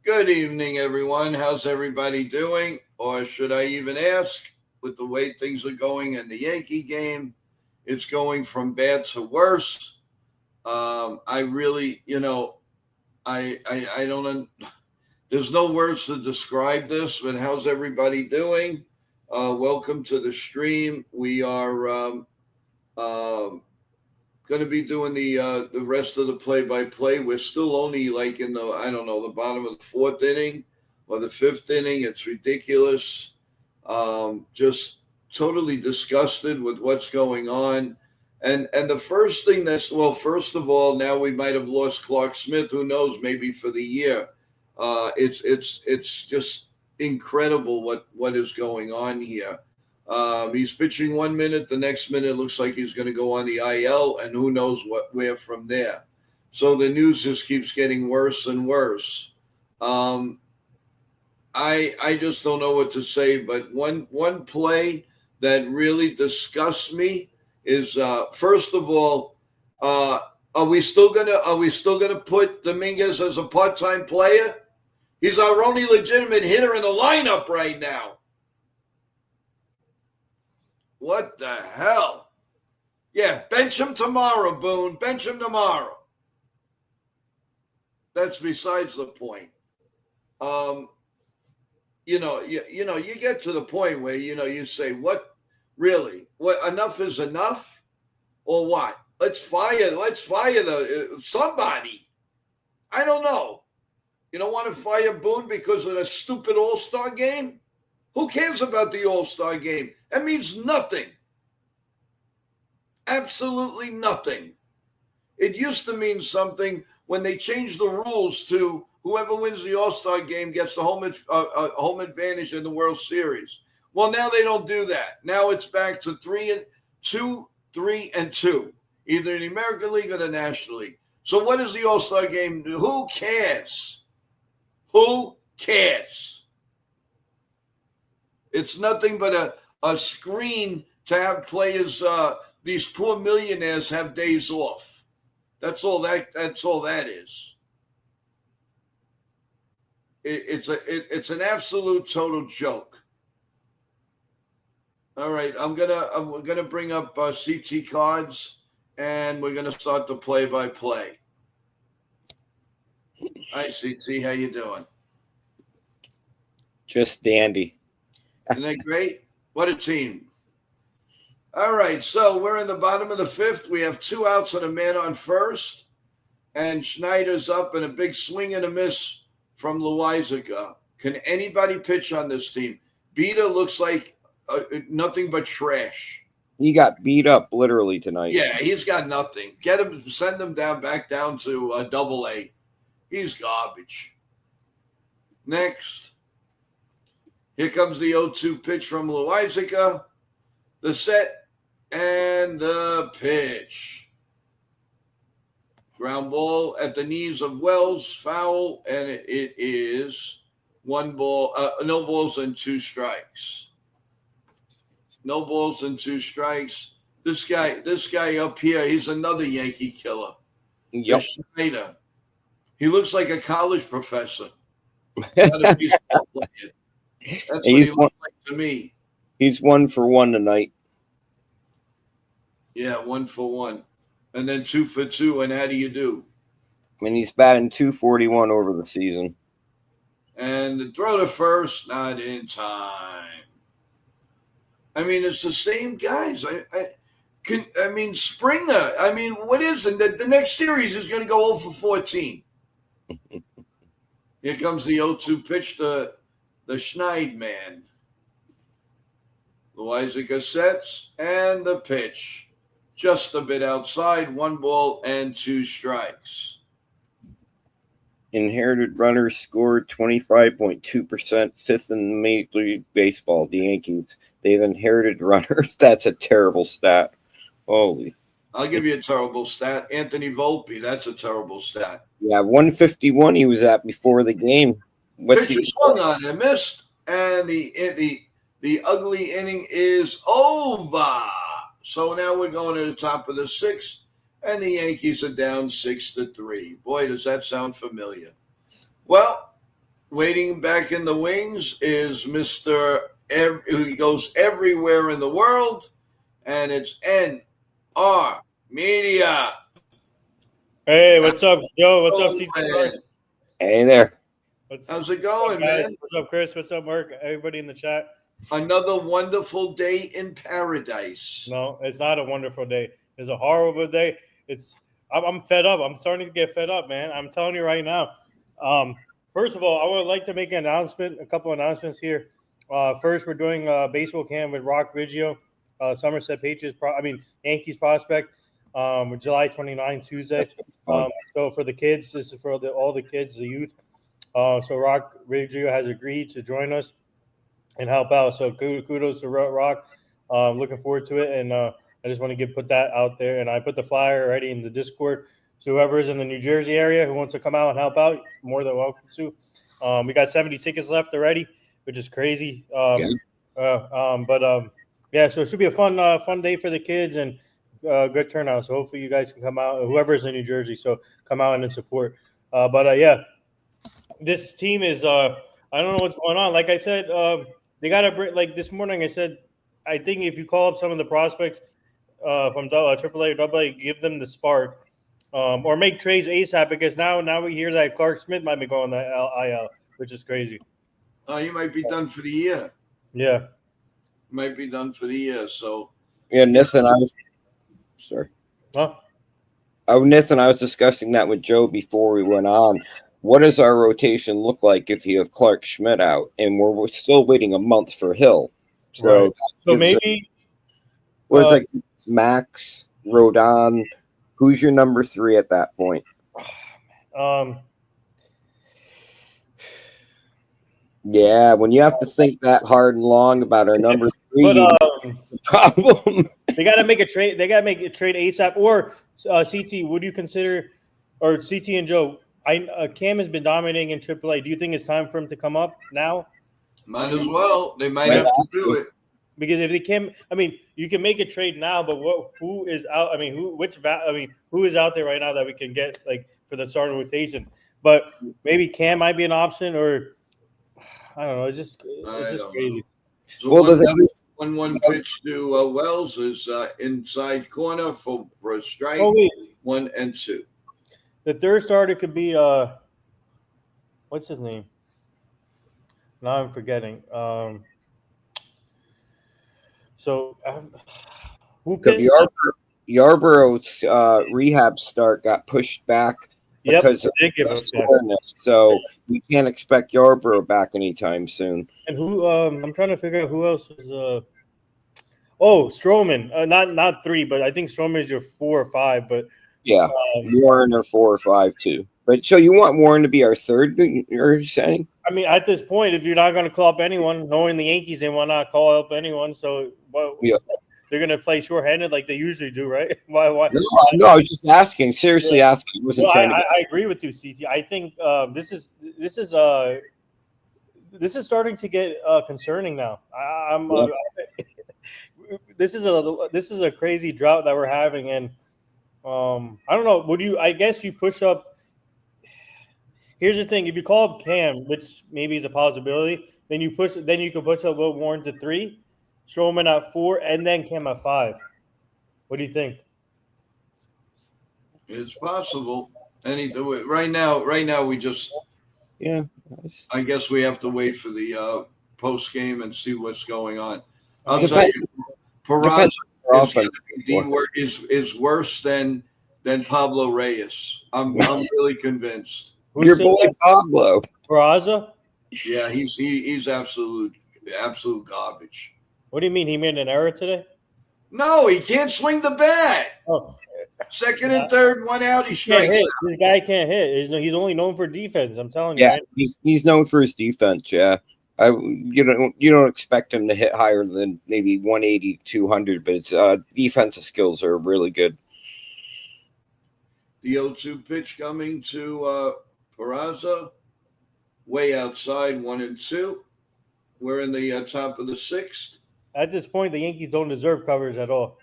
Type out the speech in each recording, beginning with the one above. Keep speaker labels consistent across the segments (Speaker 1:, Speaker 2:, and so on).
Speaker 1: Good evening, everyone. How's everybody doing? Or should I even ask, with the way things are going in the Yankee game, it's going from bad to worse. I really, I don't. There's no words to describe this. But how's everybody doing? Welcome to the stream. We are going to be doing the rest of the play-by-play. We're still only like in the the bottom of the fourth inning or the fifth inning. It's ridiculous. Just totally disgusted with what's going on. And the first thing first of all, now we might have lost Clark Smith. Who knows? Maybe for the year. It's just incredible what is going on here. He's pitching 1 minute. The next minute looks like he's going to go on the IL, and who knows where from there. So the news just keeps getting worse and worse. I just don't know what to say. But one play that really disgusts me is first of all, are we still gonna put Dominguez as a part-time player? He's our only legitimate hitter in the lineup right now. What the hell? Yeah, bench him tomorrow, Boone. Bench him tomorrow. That's besides the point. You get to the point where you say, "What really? What enough is enough, or what? Let's fire somebody." I don't know. You don't want to fire Boone because of a stupid All-Star game? Who cares about the All-Star game? That means nothing. Absolutely nothing. It used to mean something when they changed the rules to whoever wins the All-Star game gets the home advantage in the World Series. Well, now they don't do that. Now it's back to 3-2, 3-2, either in the American League or the National League. So what does the All-Star game do? Who cares? Who cares? It's nothing but a screen to have players, these poor millionaires, have days off. That's all that is. It's an absolute total joke. All right, I'm gonna bring up CT cards, and we're gonna start the play-by-play. Hi, CT, how you doing?
Speaker 2: Just dandy.
Speaker 1: Isn't that great? What a team. All right, so we're in the bottom of the fifth. We have 2 outs and a man on first. And Schneider's up and a big swing and a miss from Loizaga. Can anybody pitch on this team? Beta looks like nothing but trash.
Speaker 2: He got beat up literally tonight.
Speaker 1: Yeah, he's got nothing. Get him, send him back down to AA. He's garbage. Next. Here comes the 0-2 pitch from Loizaga. The set and the pitch. Ground ball at the knees of Wells, foul, and it is 1 ball, no balls and 2 strikes. No balls and 2 strikes. This guy up here, he's another Yankee killer.
Speaker 2: Yep.
Speaker 1: Schneider. He looks like a college professor. Not a baseball player. That's what he looks like to me.
Speaker 2: He's 1 for 1 tonight.
Speaker 1: Yeah, 1 for 1. And then 2 for 2. And how do you do?
Speaker 2: I mean, he's batting .241 over the season.
Speaker 1: And the throw to first, not in time. I mean, it's the same guys. Springer. I mean, what is it? The next series is going to go 0 for 14. Here comes the 0-2 pitch to the Schneid man. Loizaga sets and the pitch. Just a bit outside, 1 ball and 2 strikes.
Speaker 2: Inherited runners scored 25.2%, 5th in Major League Baseball, the Yankees. They've inherited runners. That's a terrible stat. Holy.
Speaker 1: I'll give you a terrible stat. Anthony Volpe, that's a terrible stat.
Speaker 2: Yeah, 151 he was at before the game.
Speaker 1: Pitcher swung on and missed, and the ugly inning is over. So now we're going to the top of the 6th, and the Yankees are down 6-3. Boy, does that sound familiar. Well, Waiting back in the wings is Mr. He goes everywhere in the world, and it's NR Media.
Speaker 3: Hey, what's up, Joe? What's up,
Speaker 1: Oh,
Speaker 3: CT?
Speaker 1: man.
Speaker 2: Hey there.
Speaker 1: How's it going,
Speaker 3: guys?
Speaker 1: man?
Speaker 3: What's up, Chris? What's up, Mark? Everybody in the chat.
Speaker 1: Another wonderful day in paradise.
Speaker 3: No, it's not a wonderful day. It's a horrible day. I'm fed up. I'm starting to get fed up, man. I'm telling you right now. First of all, I would like to make an announcement, a couple announcements here. First, we're doing a baseball camp with Rock Riggio, Somerset Patriots, Yankees prospect, July 29, Tuesday. So for the kids, this is for all the kids, the youth. So Rock Riggio has agreed to join us and help out. So kudos to Rock. Looking forward to it, and I just want to put that out there. And I put the flyer already in the Discord. So whoever is in the New Jersey area who wants to come out and help out, more than welcome to. We got 70 tickets left already, which is crazy. Yeah, so it should be a fun day for the kids and good turnout. So hopefully you guys can come out. Whoever's in New Jersey, so come out and support. This team is I don't know what's going on. Like I said, they got to bring. Like this morning, I said, I think if you call up some of the prospects from AAA or AA, give them the spark. Or make trades ASAP, because now we hear that Clark Smith might be going to IL, which is crazy.
Speaker 1: You might be done for the year.
Speaker 3: Yeah.
Speaker 1: Might be done for the year. So
Speaker 2: Yeah, Nathan, sorry.
Speaker 3: Huh?
Speaker 2: Nathan, I was discussing that with Joe before we went on. What does our rotation look like if you have Clark Schmidt out? And we're still waiting a month for Hill. So,
Speaker 3: right. So maybe
Speaker 2: it's like Max, Rodon. Who's your number 3 at that point? Yeah, when you have to think that hard and long about our number 3 problem.
Speaker 3: They got to make a trade. They got to make a trade ASAP. Or CT, would you consider, or CT and Joe? Cam has been dominating in AAA. Do you think it's time for him to come up now?
Speaker 1: Might as well. They might have to do it.
Speaker 3: Because if they can, you can make a trade now, but who is out? Who is out there right now that we can get for the starting rotation? But maybe Cam might be an option, or I don't know. It's just crazy.
Speaker 1: So one pitch to Wells is inside corner for a strike. 1-2.
Speaker 3: The third starter could be what's his name? Now I'm forgetting. Who pitched?
Speaker 2: Yarborough's rehab start got pushed back because of soreness, so we can't expect Yarborough back anytime soon.
Speaker 3: And who? I'm trying to figure out who else is. Stroman. Not 3, but I think Stroman is your 4 or 5. But
Speaker 2: yeah, Warren or 4 or 5 too. But so you want Warren to be our third? You're saying?
Speaker 3: At this point, if you're not going to call up anyone, knowing the Yankees, they will not call up anyone. So, they're going to play shorthanded like they usually do, right? Why?
Speaker 2: No, I was just asking. Seriously asking.
Speaker 3: I agree with you, CT. I think this is starting to get concerning now. This is a crazy drought that we're having, and I don't know. I guess you push up. Here's the thing: if you call up Cam, which maybe is a possibility, then you can push up Will Warren to 3, Stroman at 4, and then Cam at 5. What do you think?
Speaker 1: It's possible. Right now we just I guess we have to wait for the post game and see what's going on. I'll tell you, Peraza is worse than Pablo Reyes. I'm really convinced.
Speaker 2: Your boy Pablo
Speaker 3: Peraza?
Speaker 1: Yeah, he's absolute garbage.
Speaker 3: What do you mean? He made an error today?
Speaker 1: No, he can't swing the bat.
Speaker 3: Oh.
Speaker 1: Second and third, 1 out. He strikes out.
Speaker 3: This guy can't hit. He's only known for defense. I'm telling you.
Speaker 2: Yeah, he's known for his defense. Yeah, you don't expect him to hit higher than maybe 180, 200, but his defensive skills are really good.
Speaker 1: The 0-2 pitch coming to Peraza, way outside, 1-2. We're in the top of the 6th.
Speaker 3: At this point, the Yankees don't deserve coverage at all.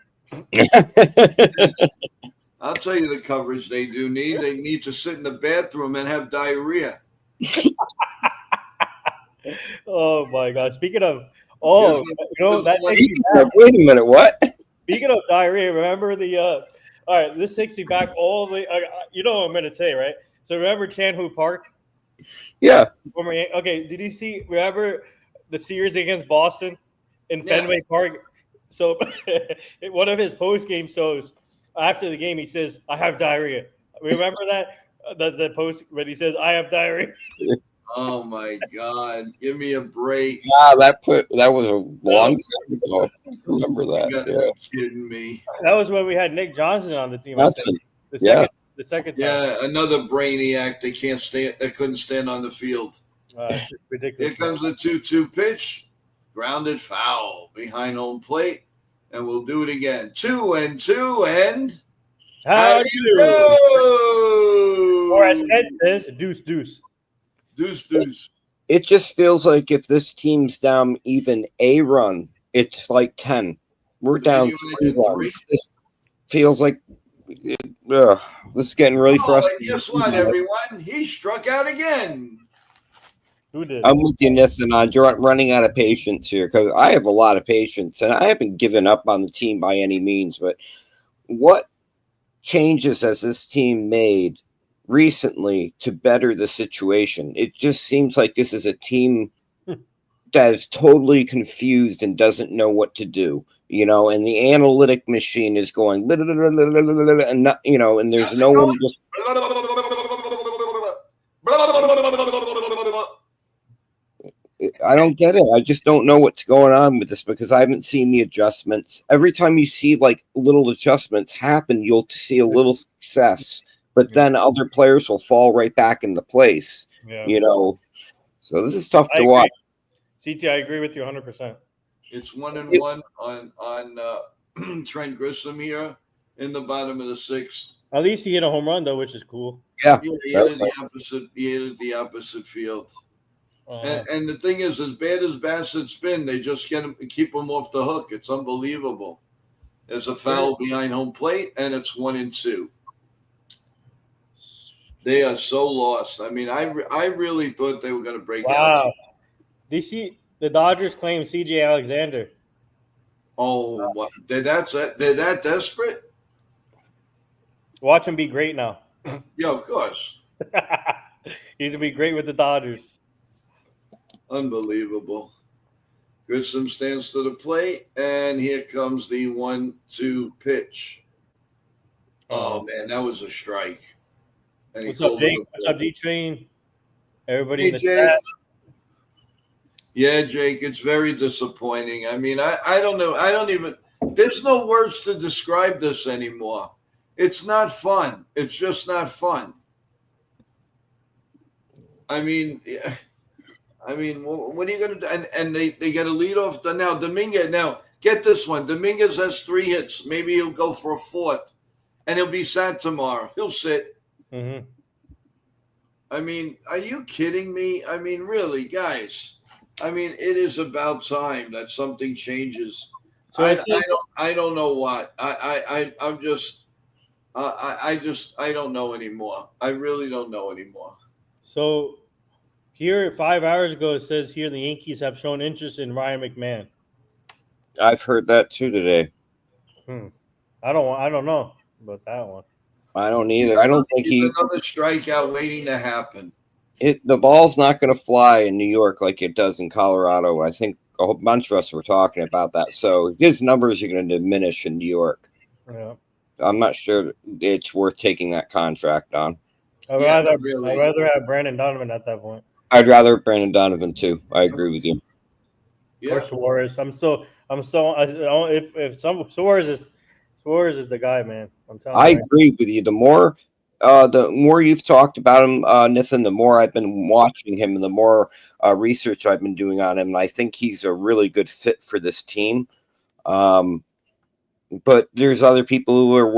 Speaker 1: I'll tell you the coverage they do need. They need to sit in the bathroom and have diarrhea.
Speaker 3: Oh my God! Speaking of,
Speaker 1: Yes,
Speaker 3: that
Speaker 1: like-
Speaker 3: takes me back.
Speaker 2: Wait a minute, what?
Speaker 3: Speaking of diarrhea, remember the all right, this takes me back all the you know what I'm gonna say, right? So remember Chanhu Park?
Speaker 2: Yeah,
Speaker 3: Okay, did you see remember the series against Boston in
Speaker 1: Yeah.
Speaker 3: Fenway Park? So one of his post game shows after the game he says, I have diarrhea. Remember that? The post when he says I have diarrhea.
Speaker 1: Oh my God! Give me a break.
Speaker 2: that was a long time ago. I remember
Speaker 1: You
Speaker 2: that.
Speaker 1: got to
Speaker 2: Yeah,
Speaker 1: be kidding me.
Speaker 3: That was when we had Nick Johnson on the team. I
Speaker 2: that's
Speaker 3: think.
Speaker 2: it.
Speaker 3: The second time.
Speaker 1: Yeah, another brainiac that can't stand. That couldn't stand on the field.
Speaker 3: It's just ridiculous.
Speaker 1: Here comes the 2-2 pitch. Grounded foul behind home plate. And we'll do it again. 2-2 and
Speaker 3: How do you do?
Speaker 1: go?
Speaker 3: Or as Ted says, deuce, deuce.
Speaker 1: Deuce.
Speaker 2: It just feels like if this team's down even a run, it's like 10. We're down
Speaker 1: you
Speaker 2: 3
Speaker 1: imagine
Speaker 2: runs. This feels like this is getting really
Speaker 1: Oh,
Speaker 2: frustrating.
Speaker 1: and guess what, everyone? He struck out again.
Speaker 3: Who did?
Speaker 2: I'm with you, Nathan. I'm running out of patience here because I have a lot of patience, and I haven't given up on the team by any means. But what changes has this team made recently to better the situation? It just seems like this is a team that is totally confused and doesn't know what to do. And the analytic machine is going, and not, and there's no one just. I don't get it. I just don't know what's going on with this because I haven't seen the adjustments. Every time you see like little adjustments happen, you'll see a little success, but then other players will fall right back into place.
Speaker 3: Yeah.
Speaker 2: So this is tough
Speaker 3: I
Speaker 2: to
Speaker 3: agree.
Speaker 2: watch.
Speaker 3: CT, I agree with you 100%.
Speaker 1: It's 1-1 on Trent Grissom here in the bottom of the 6th.
Speaker 3: At least he hit a home run though, which is cool.
Speaker 2: Yeah,
Speaker 1: He
Speaker 2: that
Speaker 1: hit
Speaker 2: was
Speaker 1: the opposite field.
Speaker 3: Uh,
Speaker 1: And the thing is, as bad as Bassett's been, they just keep him off the hook. It's unbelievable. There's a foul behind home plate, and it's 1-2. They are so lost. I mean, I really thought they were going to break out.
Speaker 3: wow. The Dodgers claim CJ Alexander.
Speaker 1: Oh, what? They're that desperate?
Speaker 3: Watch him be great now.
Speaker 1: Yeah, of course.
Speaker 3: He's gonna be great with the Dodgers.
Speaker 1: Unbelievable. Grissom stands to the plate, and here comes the 1-2 pitch. Oh, man, that was a strike. And he
Speaker 3: What's up,
Speaker 1: pulled
Speaker 3: Jake?
Speaker 1: it.
Speaker 3: What's up, D-Train? Everybody
Speaker 1: Hey,
Speaker 3: in the
Speaker 1: Jake.
Speaker 3: chat.
Speaker 1: Yeah, Jake, it's very disappointing. I mean, I don't know. I don't even – there's no words to describe this anymore. It's not fun. It's just not fun. I mean, what are you going to do? And they get a lead off. Now, Dominguez – now, get this one. Dominguez has 3 hits. Maybe he'll go for a 4th, and he'll be sat tomorrow. He'll sit.
Speaker 3: Mm-hmm.
Speaker 1: I mean, are you kidding me? I mean, really, guys. I mean, it is about time that something changes.
Speaker 3: So
Speaker 1: I don't know what. I don't know anymore. I really don't know anymore.
Speaker 3: So here 5 hours ago, it says here the Yankees have shown interest in Ryan McMahon.
Speaker 2: I've heard that too today.
Speaker 3: I don't know about that one.
Speaker 2: I don't either. I don't think
Speaker 1: He's another strikeout waiting to happen.
Speaker 2: the ball's not going to fly in New York like it does in Colorado. I think a whole bunch of us were talking about that. So his numbers are going to diminish in New York.
Speaker 3: Yeah.
Speaker 2: I'm not sure it's worth taking that contract on.
Speaker 3: I'd rather have Brandon Donovan at that point.
Speaker 2: I'd rather Brandon Donovan too. I agree with you.
Speaker 1: Yeah.
Speaker 3: Or Suarez. If Suarez is the guy, man. I'm telling you.
Speaker 2: I agree with you. The more you've talked about him, Nathan, the more I've been watching him and the more research I've been doing on him. And I think he's a really good fit for this team. But there's other people who are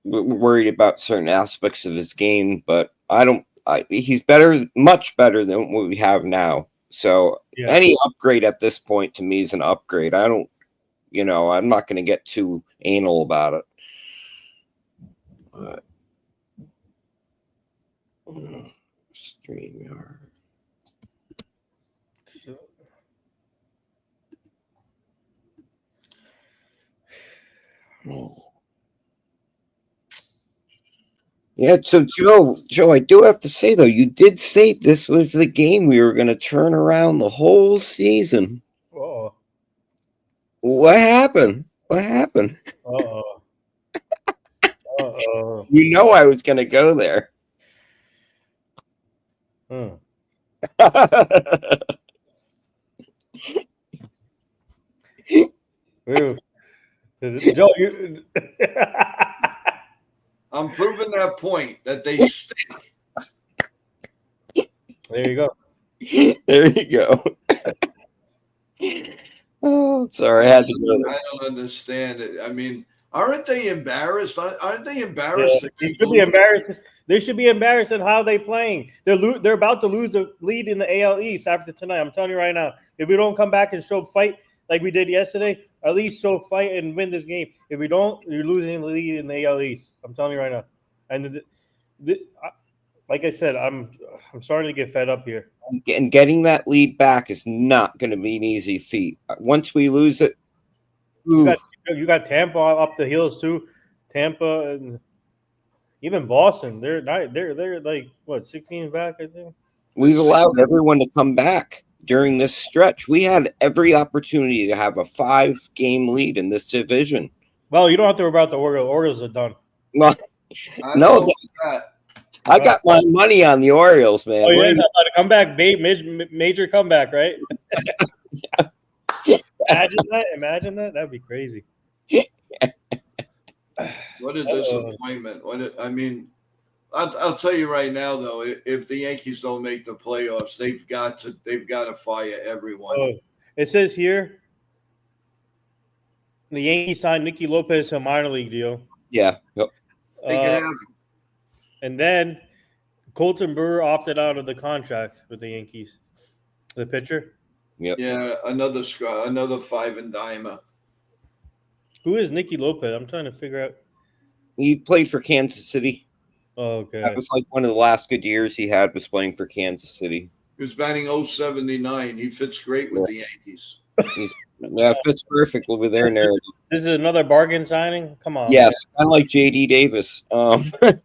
Speaker 2: worried about certain aspects of his game. But he's much better than what we have now. So any upgrade at this point to me is an upgrade. I'm not going to get too anal about it. StreamYard. Yeah, so Joe, I do have to say though, you did say this was the game we were going to turn around the whole season.
Speaker 3: Uh-oh.
Speaker 2: What happened? What happened?
Speaker 3: Uh-oh. Uh-oh.
Speaker 2: You know I was going to go there.
Speaker 3: Hmm. Ooh. Joe, you
Speaker 1: I'm proving that point that they stink.
Speaker 3: there you go.
Speaker 2: There you go. Oh, sorry, I had to go there.
Speaker 1: I don't understand it. I mean, aren't they embarrassed? Aren't they embarrassed?
Speaker 3: Yeah, they should be embarrassed. They should be embarrassed at how they playing. They're about to lose the lead in the AL East after tonight. I'm telling you right now. If we don't come back and show fight like we did yesterday, at least show fight and win this game. If we don't, you're losing the lead in the AL East. I'm telling you right now. And like I said, I'm starting to get fed up here.
Speaker 2: And getting that lead back is not going to be an easy feat. Once we lose it,
Speaker 3: You got Tampa up the heels too. Tampa and even Boston. They're like what 16 back, I think.
Speaker 2: we've allowed everyone to come back during this stretch. We had every opportunity to have a 5-game lead in this division.
Speaker 3: Well, you don't have to worry about the Orioles. Orioles are done.
Speaker 2: Well, no, I got my money on the Orioles, man.
Speaker 3: Oh yeah, comeback, major comeback, right? Imagine that. That'd be crazy.
Speaker 1: What a disappointment! I mean, I'll tell you right now, though, if the Yankees don't make the playoffs, they've got to fire everyone.
Speaker 3: Oh, it says here the Yankees signed Nicky Lopez to a minor league deal.
Speaker 2: Yeah. Yep.
Speaker 1: They can have.
Speaker 3: And then Colton Brewer opted out of the contract with the Yankees. The pitcher.
Speaker 2: Yep.
Speaker 1: Yeah, another 5-and-dimer.
Speaker 3: Who is Nicky Lopez? I'm trying to figure out.
Speaker 2: He played for Kansas City.
Speaker 3: Oh, okay.
Speaker 2: That was like one of the last good years he had was playing for Kansas City.
Speaker 1: He was batting .079. He fits great with the Yankees.
Speaker 2: Yeah, fits perfectly with their narrative.
Speaker 3: This is another bargain signing? Come on.
Speaker 2: Yes, I like J.D. Davis. But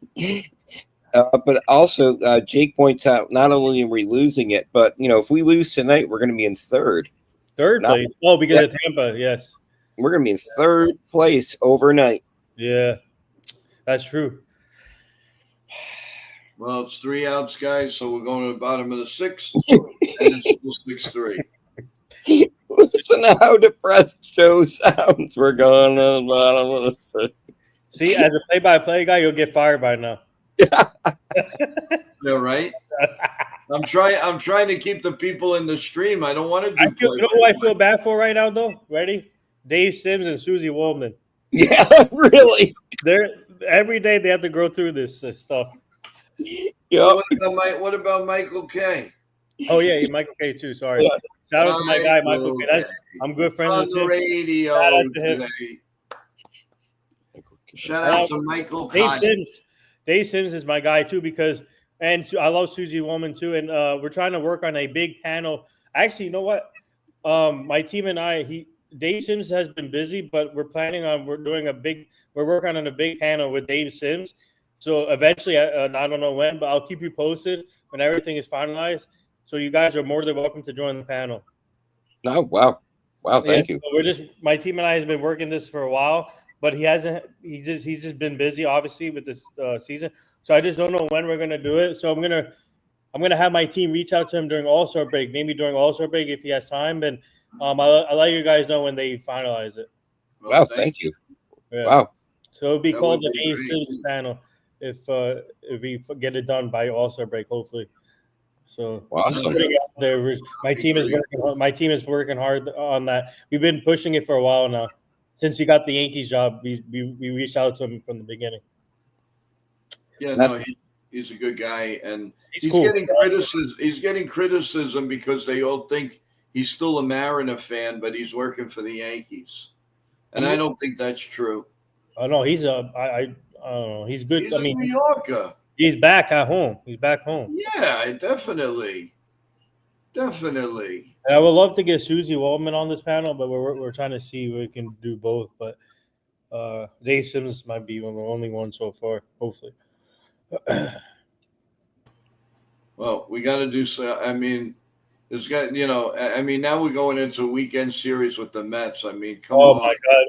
Speaker 2: also, Jake points out not only are we losing it, but, if we lose tonight, we're going to be in third.
Speaker 3: Third place? Oh, because of Tampa, yes.
Speaker 2: We're going to be in third place overnight.
Speaker 3: Yeah, that's true.
Speaker 1: Well, it's 3 outs, guys, so we're going to the bottom of the 6th, and it's still 6-3.
Speaker 2: Listen to how depressed Joe sounds. We're going to the bottom of the 6th.
Speaker 3: See, as a play-by-play guy, you'll get fired by now.
Speaker 1: Yeah, right. I'm trying to keep the people in the stream. I don't want to do.
Speaker 3: You know who I feel bad for right now, though? Ready? Dave Sims and Susie Waldman.
Speaker 2: Yeah, really.
Speaker 3: They're every day they have to go through this stuff.
Speaker 2: Yep.
Speaker 1: What about Michael K?
Speaker 3: Oh yeah, Michael K too. Sorry. Yeah. Shout out to my guy Michael K. I'm good friends
Speaker 1: on
Speaker 3: with
Speaker 1: the
Speaker 3: him.
Speaker 1: Radio
Speaker 3: Shout out to him.
Speaker 1: today. Shout out to Michael
Speaker 3: Dave
Speaker 1: K.
Speaker 3: Sims. Dave Sims is my guy too and I love Susie Woman too. And we're trying to work on a big panel. Actually, you know what? My team and Dave Sims has been busy, but we're working on a big panel with Dave Sims. So eventually, I don't know when, but I'll keep you posted when everything is finalized. So you guys are more than welcome to join the panel.
Speaker 2: Oh, wow. Wow, thank you.
Speaker 3: So my team and I has been working this for a while, but he's just been busy, obviously, with this season. So I just don't know when we're gonna do it. So I'm gonna have my team reach out to him during All-Star break, maybe during All-Star break if he has time. And I'll let you guys know when they finalize it.
Speaker 2: Wow, thank you.
Speaker 3: Yeah.
Speaker 2: Wow.
Speaker 3: So it'll be called the Dave Sims panel if we get it done by All-Star break, hopefully. So
Speaker 2: awesome.
Speaker 3: My team is working hard on that. We've been pushing it for a while now. Since he got the Yankees job, we reached out to him from the beginning.
Speaker 1: Yeah, no, he's a good guy, and he's
Speaker 3: cool.
Speaker 1: getting criticism. He's getting criticism because they all think he's still a Mariner fan, but he's working for the Yankees, and I don't think that's true.
Speaker 3: Oh no, he's I don't know. He's good.
Speaker 1: He's a New Yorker.
Speaker 3: He's back at home. He's back home.
Speaker 1: Yeah, definitely. And
Speaker 3: I would love to get Susie Waldman on this panel, but we're trying to see if we can do both. But Dave Sims might be one of the only ones so far. Hopefully.
Speaker 1: Well, we got to do so. I mean, it's got I mean, now we're going into a weekend series with the Mets. I mean, come
Speaker 3: Oh
Speaker 1: on.
Speaker 3: my God!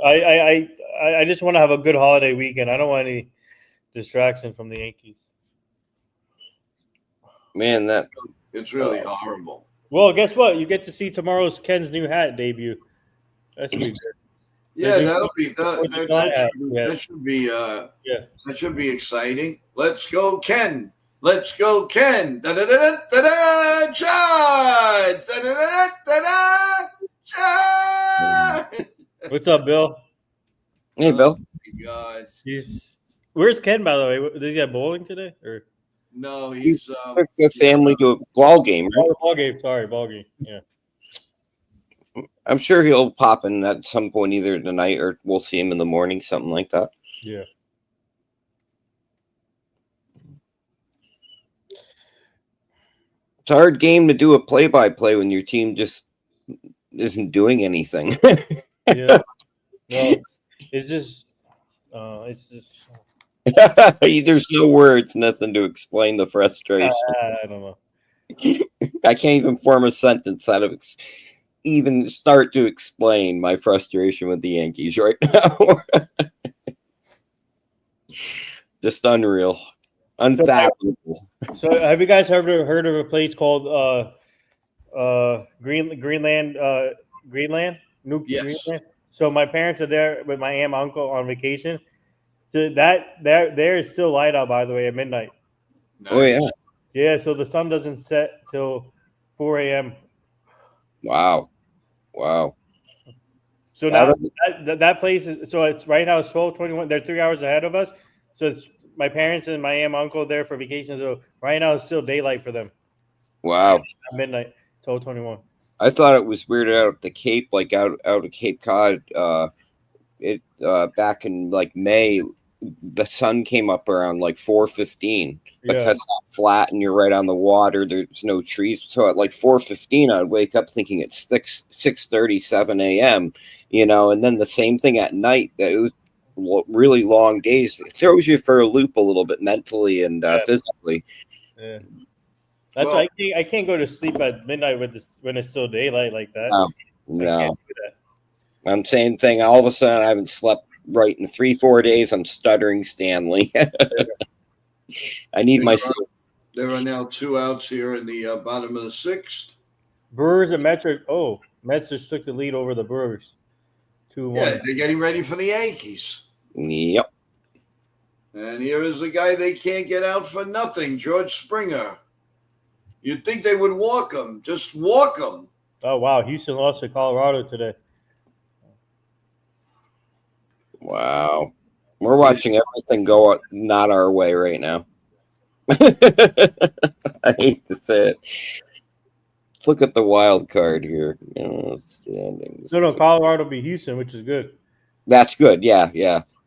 Speaker 3: I just want to have a good holiday weekend. I don't want any distraction from the Yankees.
Speaker 2: Man, that
Speaker 1: It's really horrible.
Speaker 3: Well, guess what? You get to see tomorrow's Ken's new hat debut. That's pretty good.
Speaker 1: Yeah,
Speaker 3: They're
Speaker 1: that'll be
Speaker 3: Fourth of July hat, yeah.
Speaker 1: that should be
Speaker 3: Yeah.
Speaker 1: that should be exciting. Let's go, Ken. Let's go, Ken. Da da da da da da. Charge. Da da da da da. Charge.
Speaker 3: What's up, Bill?
Speaker 2: hey, Bill.
Speaker 1: Oh my God.
Speaker 3: Where's Ken, by the way? Does he have bowling today? Or
Speaker 1: No, he's
Speaker 2: Took the family to a ball game, right?
Speaker 3: ball game? Sorry, ball game. Yeah.
Speaker 2: I'm sure he'll pop in at some point either tonight or we'll see him in the morning, something like that.
Speaker 3: Yeah.
Speaker 2: It's a hard game to do a play-by-play when your team just isn't doing anything.
Speaker 3: Yeah. Well, it's just.
Speaker 2: There's no words, nothing to explain the frustration.
Speaker 3: I don't know.
Speaker 2: I can't even form a sentence out of even start to explain my frustration with the Yankees right now. Just unreal, unfathomable.
Speaker 3: So, have you guys heard of a place called Greenland?
Speaker 1: Yes.
Speaker 3: Greenland. So my parents are there with my aunt and uncle on vacation. So there is still light out, by the way, at midnight.
Speaker 2: Oh yeah,
Speaker 3: Yeah. So the sun doesn't set till 4 a.m.
Speaker 2: wow.
Speaker 3: So now that place is it's right now it's 12:21. They're 3 hours ahead of us. So it's my parents and my aunt and uncle there for vacation. So right now it's still daylight for them.
Speaker 2: Wow.
Speaker 3: At midnight, 12:21.
Speaker 2: I thought it was weird out at the Cape, like out of Cape Cod. Back in like May, the sun came up around like 4:15 because it's not flat and you're right on the water. There's no trees, so at like 4:15, I'd wake up thinking it's 6:30, 7 a.m. And then the same thing at night. That it was really long days. It throws you for a loop a little bit mentally and physically.
Speaker 3: Yeah. That's why I can't go to sleep at midnight when it's still daylight like that.
Speaker 2: No.
Speaker 3: I can't do that.
Speaker 2: I'm same thing. All of a sudden, I haven't slept right in 3-4 days. I'm stuttering Stanley. I need my sleep.
Speaker 1: There are now 2 outs here in the bottom of the 6th.
Speaker 3: Brewers and Mets Mets just took the lead over the Brewers. 2-1.
Speaker 1: Yeah, they're getting ready for the Yankees.
Speaker 2: Yep.
Speaker 1: And here is the guy they can't get out for nothing, George Springer. You'd think they would walk him. Just walk him.
Speaker 3: Oh, wow. Houston lost to Colorado today.
Speaker 2: Wow. We're watching everything go not our way right now. I hate to say it. Let's look at the wild card here. Standings.
Speaker 3: No, Colorado beat Houston, which is good.
Speaker 2: That's good. Yeah.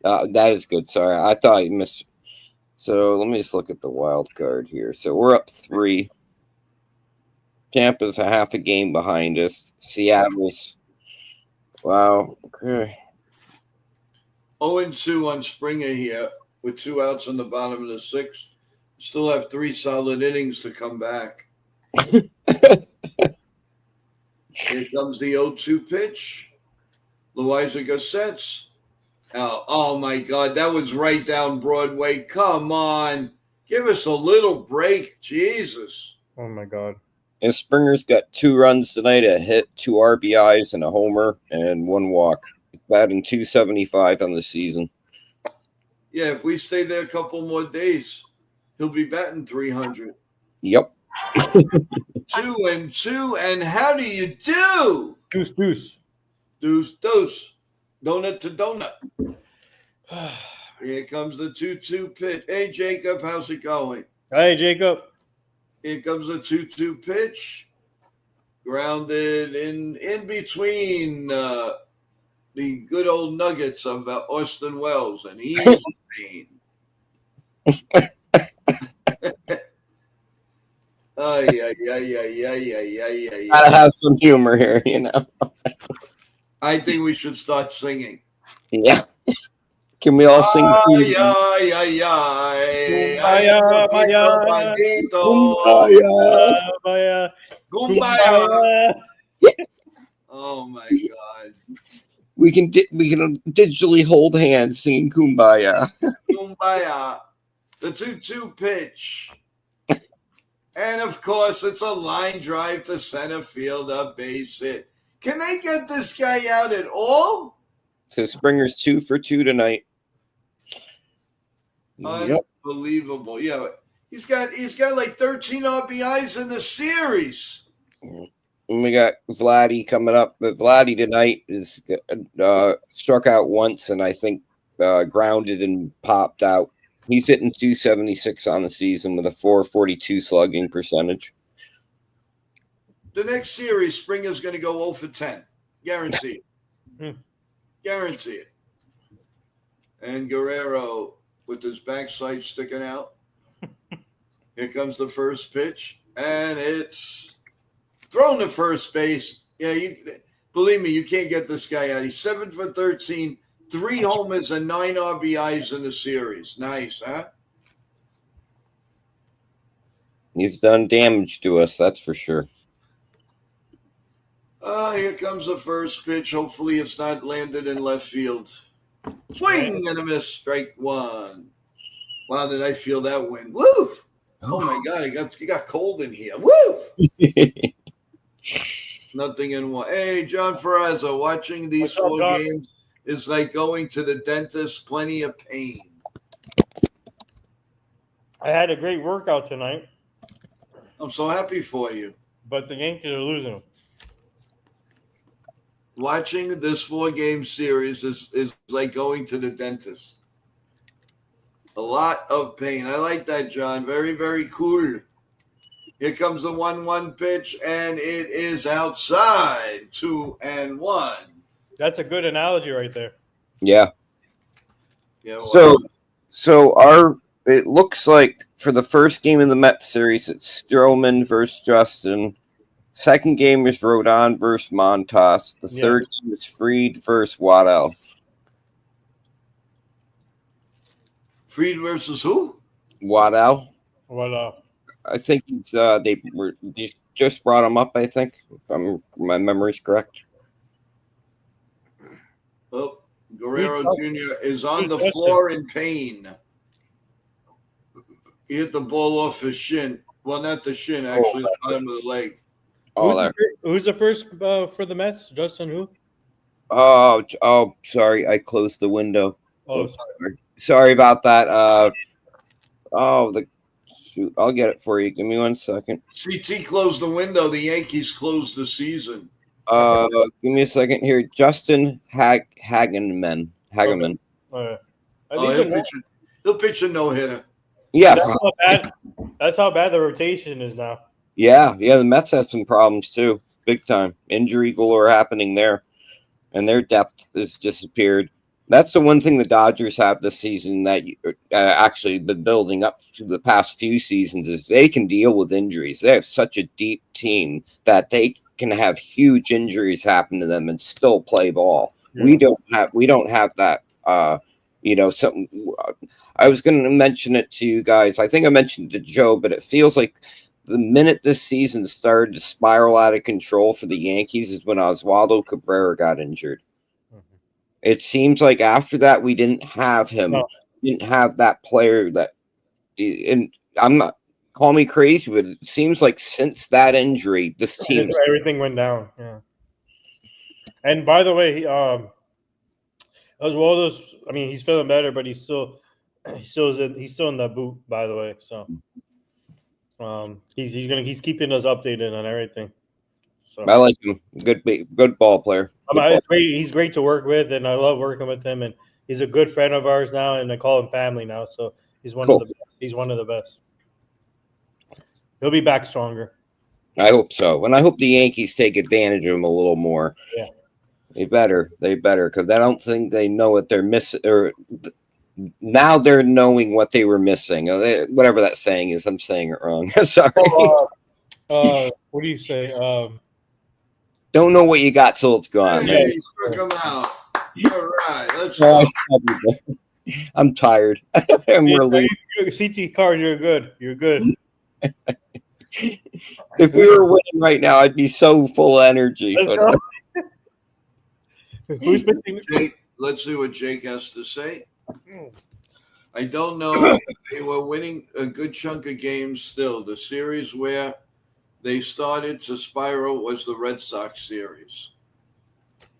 Speaker 2: That is good. Sorry. I thought I missed. So let me just look at the wild card here. So we're up 3. Tampa's a half a game behind us. Seattle's. Wow. Okay.
Speaker 1: 0-2 on Springer here with 2 outs in the bottom of the 6th. Still have 3 solid innings to come back. Here comes the 0-2 pitch. Loizaga sets. Oh, my God. That was right down Broadway. Come on. Give us a little break. Jesus.
Speaker 3: Oh, my God.
Speaker 2: And Springer's got 2 runs tonight, a hit, 2 RBIs, and a homer, and 1 walk. Batting .275 on the season.
Speaker 1: Yeah, if we stay there a couple more days, he'll be batting .300.
Speaker 2: Yep.
Speaker 1: 2-2, and how do you do?
Speaker 3: Deuce.
Speaker 1: Deuce. Donut to donut. Here comes the 2-2 pitch. Hey, Jacob, how's it going?
Speaker 3: Hey, Jacob.
Speaker 1: Here comes the 2-2 pitch. Grounded in between the good old nuggets of Austin Wells, and he's in pain.
Speaker 2: Gotta have some humor here,
Speaker 1: I think we should start singing.
Speaker 2: Yeah. Can we all sing?
Speaker 1: Ay, ay, ay, ay.
Speaker 3: Kumbaya,
Speaker 1: Ay,
Speaker 3: maya.
Speaker 1: bandito.
Speaker 2: Kumbaya.
Speaker 3: Kumbaya.
Speaker 1: Kumbaya.
Speaker 3: Kumbaya.
Speaker 1: Oh my God.
Speaker 2: We can digitally hold hands singing Kumbaya.
Speaker 1: Kumbaya. The 2-2 pitch. And of course, it's a line drive to center field, a base hit. Can they get this guy out at all?
Speaker 2: So Springer's 2 for 2 tonight. Yep.
Speaker 1: Unbelievable. Yeah, he's got like 13 RBIs in the series.
Speaker 2: And we got Vladdy coming up. But Vladdy tonight is struck out once and I think grounded and popped out. He's hitting 276 on the season with a 442 slugging percentage.
Speaker 1: The next series, Springer's going to go 0 for 10. Guarantee it. Guarantee it. And Guerrero with his backside sticking out. Here comes the first pitch, and it's thrown to first base. Yeah, believe me, you can't get this guy out. He's 7 for 13, 3 homers and 9 RBIs in the series. Nice, huh?
Speaker 2: He's done damage to us, that's for sure.
Speaker 1: Here comes the first pitch. Hopefully it's not landed in left field. Swing and a miss, strike one. Wow, did I feel that wind? Woo! Oh my God, it got cold in here. Woo! Nothing in one. Hey, John Ferrazzo, watching these four games is like going to the dentist, plenty of pain.
Speaker 3: I had a great workout tonight.
Speaker 1: I'm so happy for you.
Speaker 3: But the Yankees are losing.
Speaker 1: Watching this 4-game series is like going to the dentist. A lot of pain. I like that, John. Very, very cool. Here comes the 1-1 pitch, and it is outside. 2-1.
Speaker 3: That's a good analogy right there.
Speaker 2: Yeah.
Speaker 1: Yeah.
Speaker 2: So it looks like for the first game of the Mets series, it's Stroman versus Justin. Second game is Rodon versus Montas. The third game is Fried versus Waddell.
Speaker 1: Fried versus who?
Speaker 2: Waddell.
Speaker 3: What?
Speaker 2: I think they just brought him up. I think, if my memory's correct.
Speaker 1: Oh, Guerrero Jr. is on the floor in pain. He hit the ball off his shin. Well, not the shin, actually, the bottom of the leg.
Speaker 3: Who's the first for the Mets? Justin who?
Speaker 2: Oh, sorry. I closed the window.
Speaker 3: Oh,
Speaker 2: sorry about that. Shoot. I'll get it for you. Give me 1 second.
Speaker 1: CT closed the window. The Yankees closed the season.
Speaker 2: Give me a second here. Justin Hageman.
Speaker 1: He'll pitch a no-hitter.
Speaker 2: Yeah.
Speaker 3: That's how bad the rotation is now.
Speaker 2: Yeah. The Mets have some problems too. Big time. Injury galore happening there. And their depth has disappeared. That's the one thing the Dodgers have this season that actually been building up to the past few seasons is they can deal with injuries. They have such a deep team that they can have huge injuries happen to them and still play ball. Yeah. We don't have that. Something. I was going to mention it to you guys. I think I mentioned it to Joe, but it feels like the minute this season started to spiral out of control for the Yankees is when Oswaldo Cabrera got injured. It seems like after that, we didn't have him. No. Didn't have that player that, and I'm not, call me crazy, but it seems like since that injury, this team.
Speaker 3: Everything went down. Yeah. And by the way, Oswaldo's, I mean, he's feeling better, but he's still in the boot, by the way. So he's keeping us updated on everything. So.
Speaker 2: I like him. Good ball player.
Speaker 3: He's great to work with, and I love working with him. And he's a good friend of ours now, and I call him family now. So he's one of the best. He'll be back stronger.
Speaker 2: I hope so, and I hope the Yankees take advantage of him a little more.
Speaker 3: Yeah,
Speaker 2: they better, because I don't think they know what they're missing. Or now they're knowing what they were missing. Whatever that saying is, I'm saying it wrong. Sorry.
Speaker 3: What do you say?
Speaker 2: Don't know what you got till it's gone.
Speaker 1: Hey, struck him out. All right, let's go.
Speaker 2: I'm tired. And we're losing.
Speaker 3: CT card, you're good. You're good.
Speaker 2: If we were winning right now, I'd be so full of energy.
Speaker 3: Let's
Speaker 2: But
Speaker 3: go. Who's pitching?
Speaker 1: Jake, let's see what Jake has to say. I don't know. They were winning a good chunk of games still. The series where they started to spiral was the Red Sox series.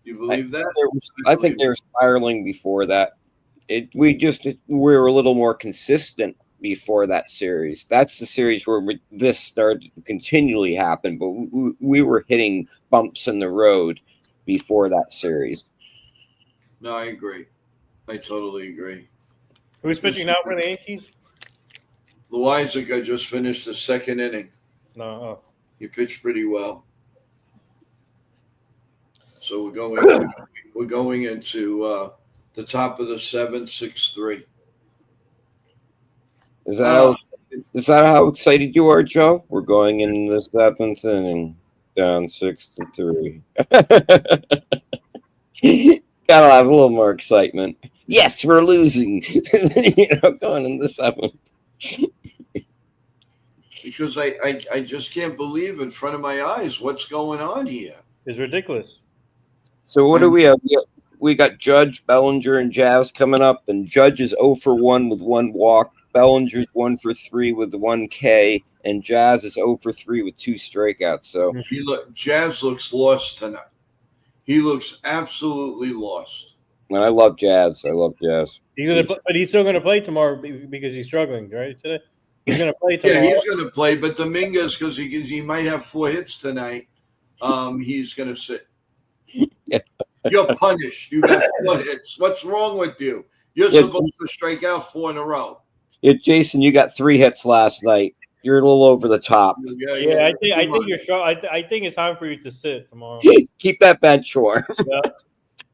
Speaker 1: You believe that?
Speaker 2: I think they were spiraling before that. We were a little more consistent before that series. That's the series where this started to continually happen, but we were hitting bumps in the road before that series.
Speaker 1: No, I agree. I totally agree.
Speaker 3: Who's pitching now for the Yankees?
Speaker 1: Loizaga just finished the second inning.
Speaker 3: No. Oh.
Speaker 1: He pitched pretty well. So we're going into the top of the seventh, 6-3.
Speaker 2: Is that how excited you are, Joe? We're going in the seventh inning, down 6-3. Gotta have a little more excitement. Yes, we're losing. Going in the seventh.
Speaker 1: Because I just can't believe in front of my eyes what's going on here.
Speaker 3: It's ridiculous.
Speaker 2: So what do we have? We got Judge, Bellinger, and Jazz coming up, and Judge is 0 for 1 with 1 walk. Bellinger's 1 for 3 with 1 K, and Jazz is 0 for 3 with 2 strikeouts. So
Speaker 1: Jazz looks lost tonight. He looks absolutely lost.
Speaker 2: And I love Jazz.
Speaker 3: He's gonna play, but he's still gonna play tomorrow because he's struggling, right? Today he's gonna play tomorrow.
Speaker 1: Yeah, he's gonna play, but Dominguez, because he might have 4 hits tonight, he's gonna sit.
Speaker 2: Yeah.
Speaker 1: You're punished. You got 4 hits. What's wrong with you? You're supposed to strike out 4 in a row.
Speaker 2: Yeah, Jason, you got 3 hits last night. You're a little over the top.
Speaker 3: Yeah, I think you're sure. I think it's time for you to sit tomorrow.
Speaker 2: Keep that bench warm.
Speaker 3: Yeah.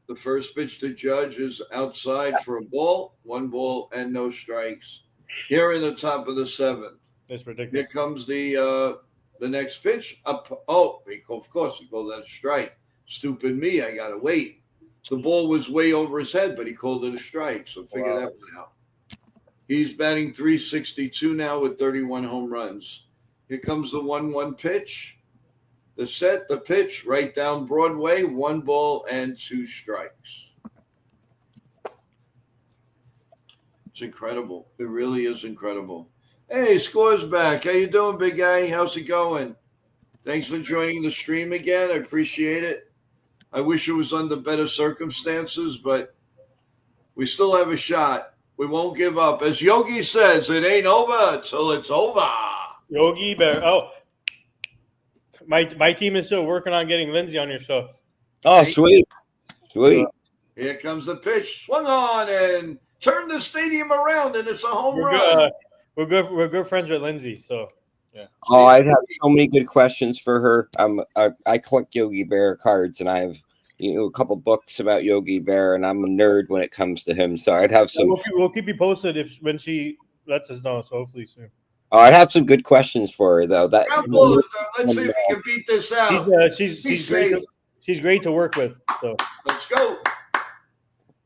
Speaker 1: The first pitch to Judge is outside for a ball, 1 ball and no strikes. Here in the top of the 7th.
Speaker 3: It's ridiculous.
Speaker 1: Here comes the next pitch. Up. Oh, of course he called that a strike. Stupid me. I gotta wait. The ball was way over his head, but he called it a strike. So figure that one out. He's batting .362 now with 31 home runs. Here comes the 1-1 pitch. The pitch, right down Broadway, 1 ball and 2 strikes. It's incredible. It really is incredible. Hey, Score's back. How you doing, big guy? How's it going? Thanks for joining the stream again. I appreciate it. I wish it was under better circumstances, but we still have a shot. We won't give up. As Yogi says, it ain't over till it's over.
Speaker 3: Yogi Bear. Oh, my team is still working on getting Lindsay on your show.
Speaker 2: Oh, sweet.
Speaker 1: Here comes the pitch. Swung on and turned the stadium around, and it's a home run.
Speaker 3: We're good friends with Lindsay, so yeah.
Speaker 2: Oh, I'd have so many good questions for her. I collect Yogi Bear cards, and I have a couple books about Yogi Bear, and I'm a nerd when it comes to him. So I'd have some.
Speaker 3: We'll keep you posted when she lets us know. So hopefully soon.
Speaker 2: Oh, I'd have some good questions for her though.
Speaker 1: Let's see if we can beat this out.
Speaker 3: She's great. She's great to work with. So
Speaker 1: let's go.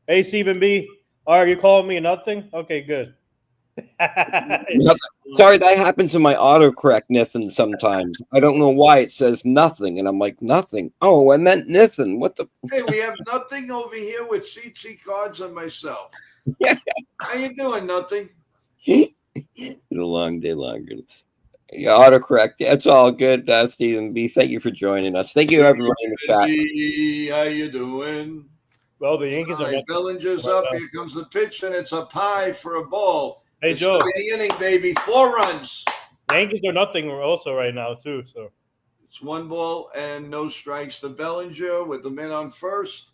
Speaker 3: Hey, Stephen B. Are you calling me nothing? Okay, good.
Speaker 2: Sorry, that happens in my autocorrect, Nathan, sometimes. I don't know why it says nothing, and I'm like, nothing. Oh, I meant Nathan. What the?
Speaker 1: Hey, we have nothing over here with CT cards and myself. How you doing, nothing?
Speaker 2: It's a long day longer. Yeah, autocorrect. That's all good, Stephen B. Thank you for joining us. Thank you, everyone in the chat.
Speaker 1: How you doing?
Speaker 3: Well, the Yankees are
Speaker 1: right, Bellinger's up. Here comes the pitch, and it's a pie for a ball.
Speaker 3: Hey, Joe.
Speaker 1: The inning, baby. 4 runs.
Speaker 3: Yankees are nothing also right now, too. So
Speaker 1: it's 1 ball and no strikes to Bellinger with the man on first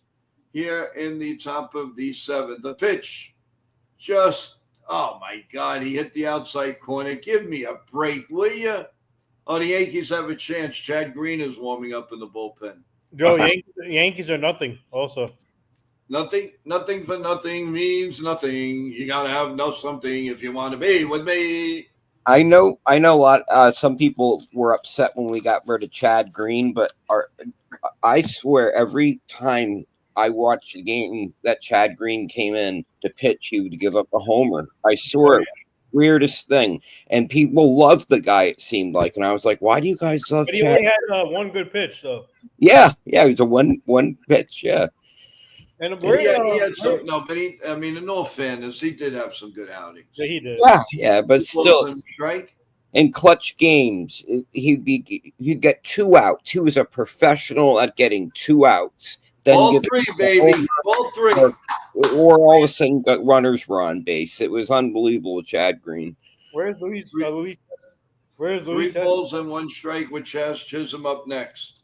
Speaker 1: here in the top of the 7th. The pitch just, oh, my God, he hit the outside corner. Give me a break, will you? Oh, the Yankees have a chance. Chad Green is warming up in the bullpen.
Speaker 3: Joe, Yankees are nothing also.
Speaker 1: Nothing for nothing means nothing. You gotta have something if you want to be with me.
Speaker 2: I know a lot. Some people were upset when we got rid of Chad Green, but I swear every time I watched a game that Chad Green came in to pitch. He would give up a homer. I saw it. Weirdest thing. And people loved the guy, it seemed like. And I was like, why do you guys love
Speaker 3: But he
Speaker 2: Chad?
Speaker 3: only had one good pitch, though.
Speaker 2: Yeah. It was a one pitch. Yeah.
Speaker 3: And
Speaker 1: He had some. No, but I mean, in all fairness, he did have some good outings.
Speaker 3: Yeah, he did.
Speaker 2: Yeah. But still,
Speaker 1: strike.
Speaker 2: in clutch games, he'd get 2 outs. He was a professional at getting 2 outs. Then
Speaker 1: All 3, baby. All 3.
Speaker 2: Or all of a sudden, runners were on base. It was unbelievable with Chad Green.
Speaker 3: Where's Luis? Where's
Speaker 1: 3
Speaker 3: Luis?
Speaker 1: balls and 1 strike with Chaz Chisholm up next.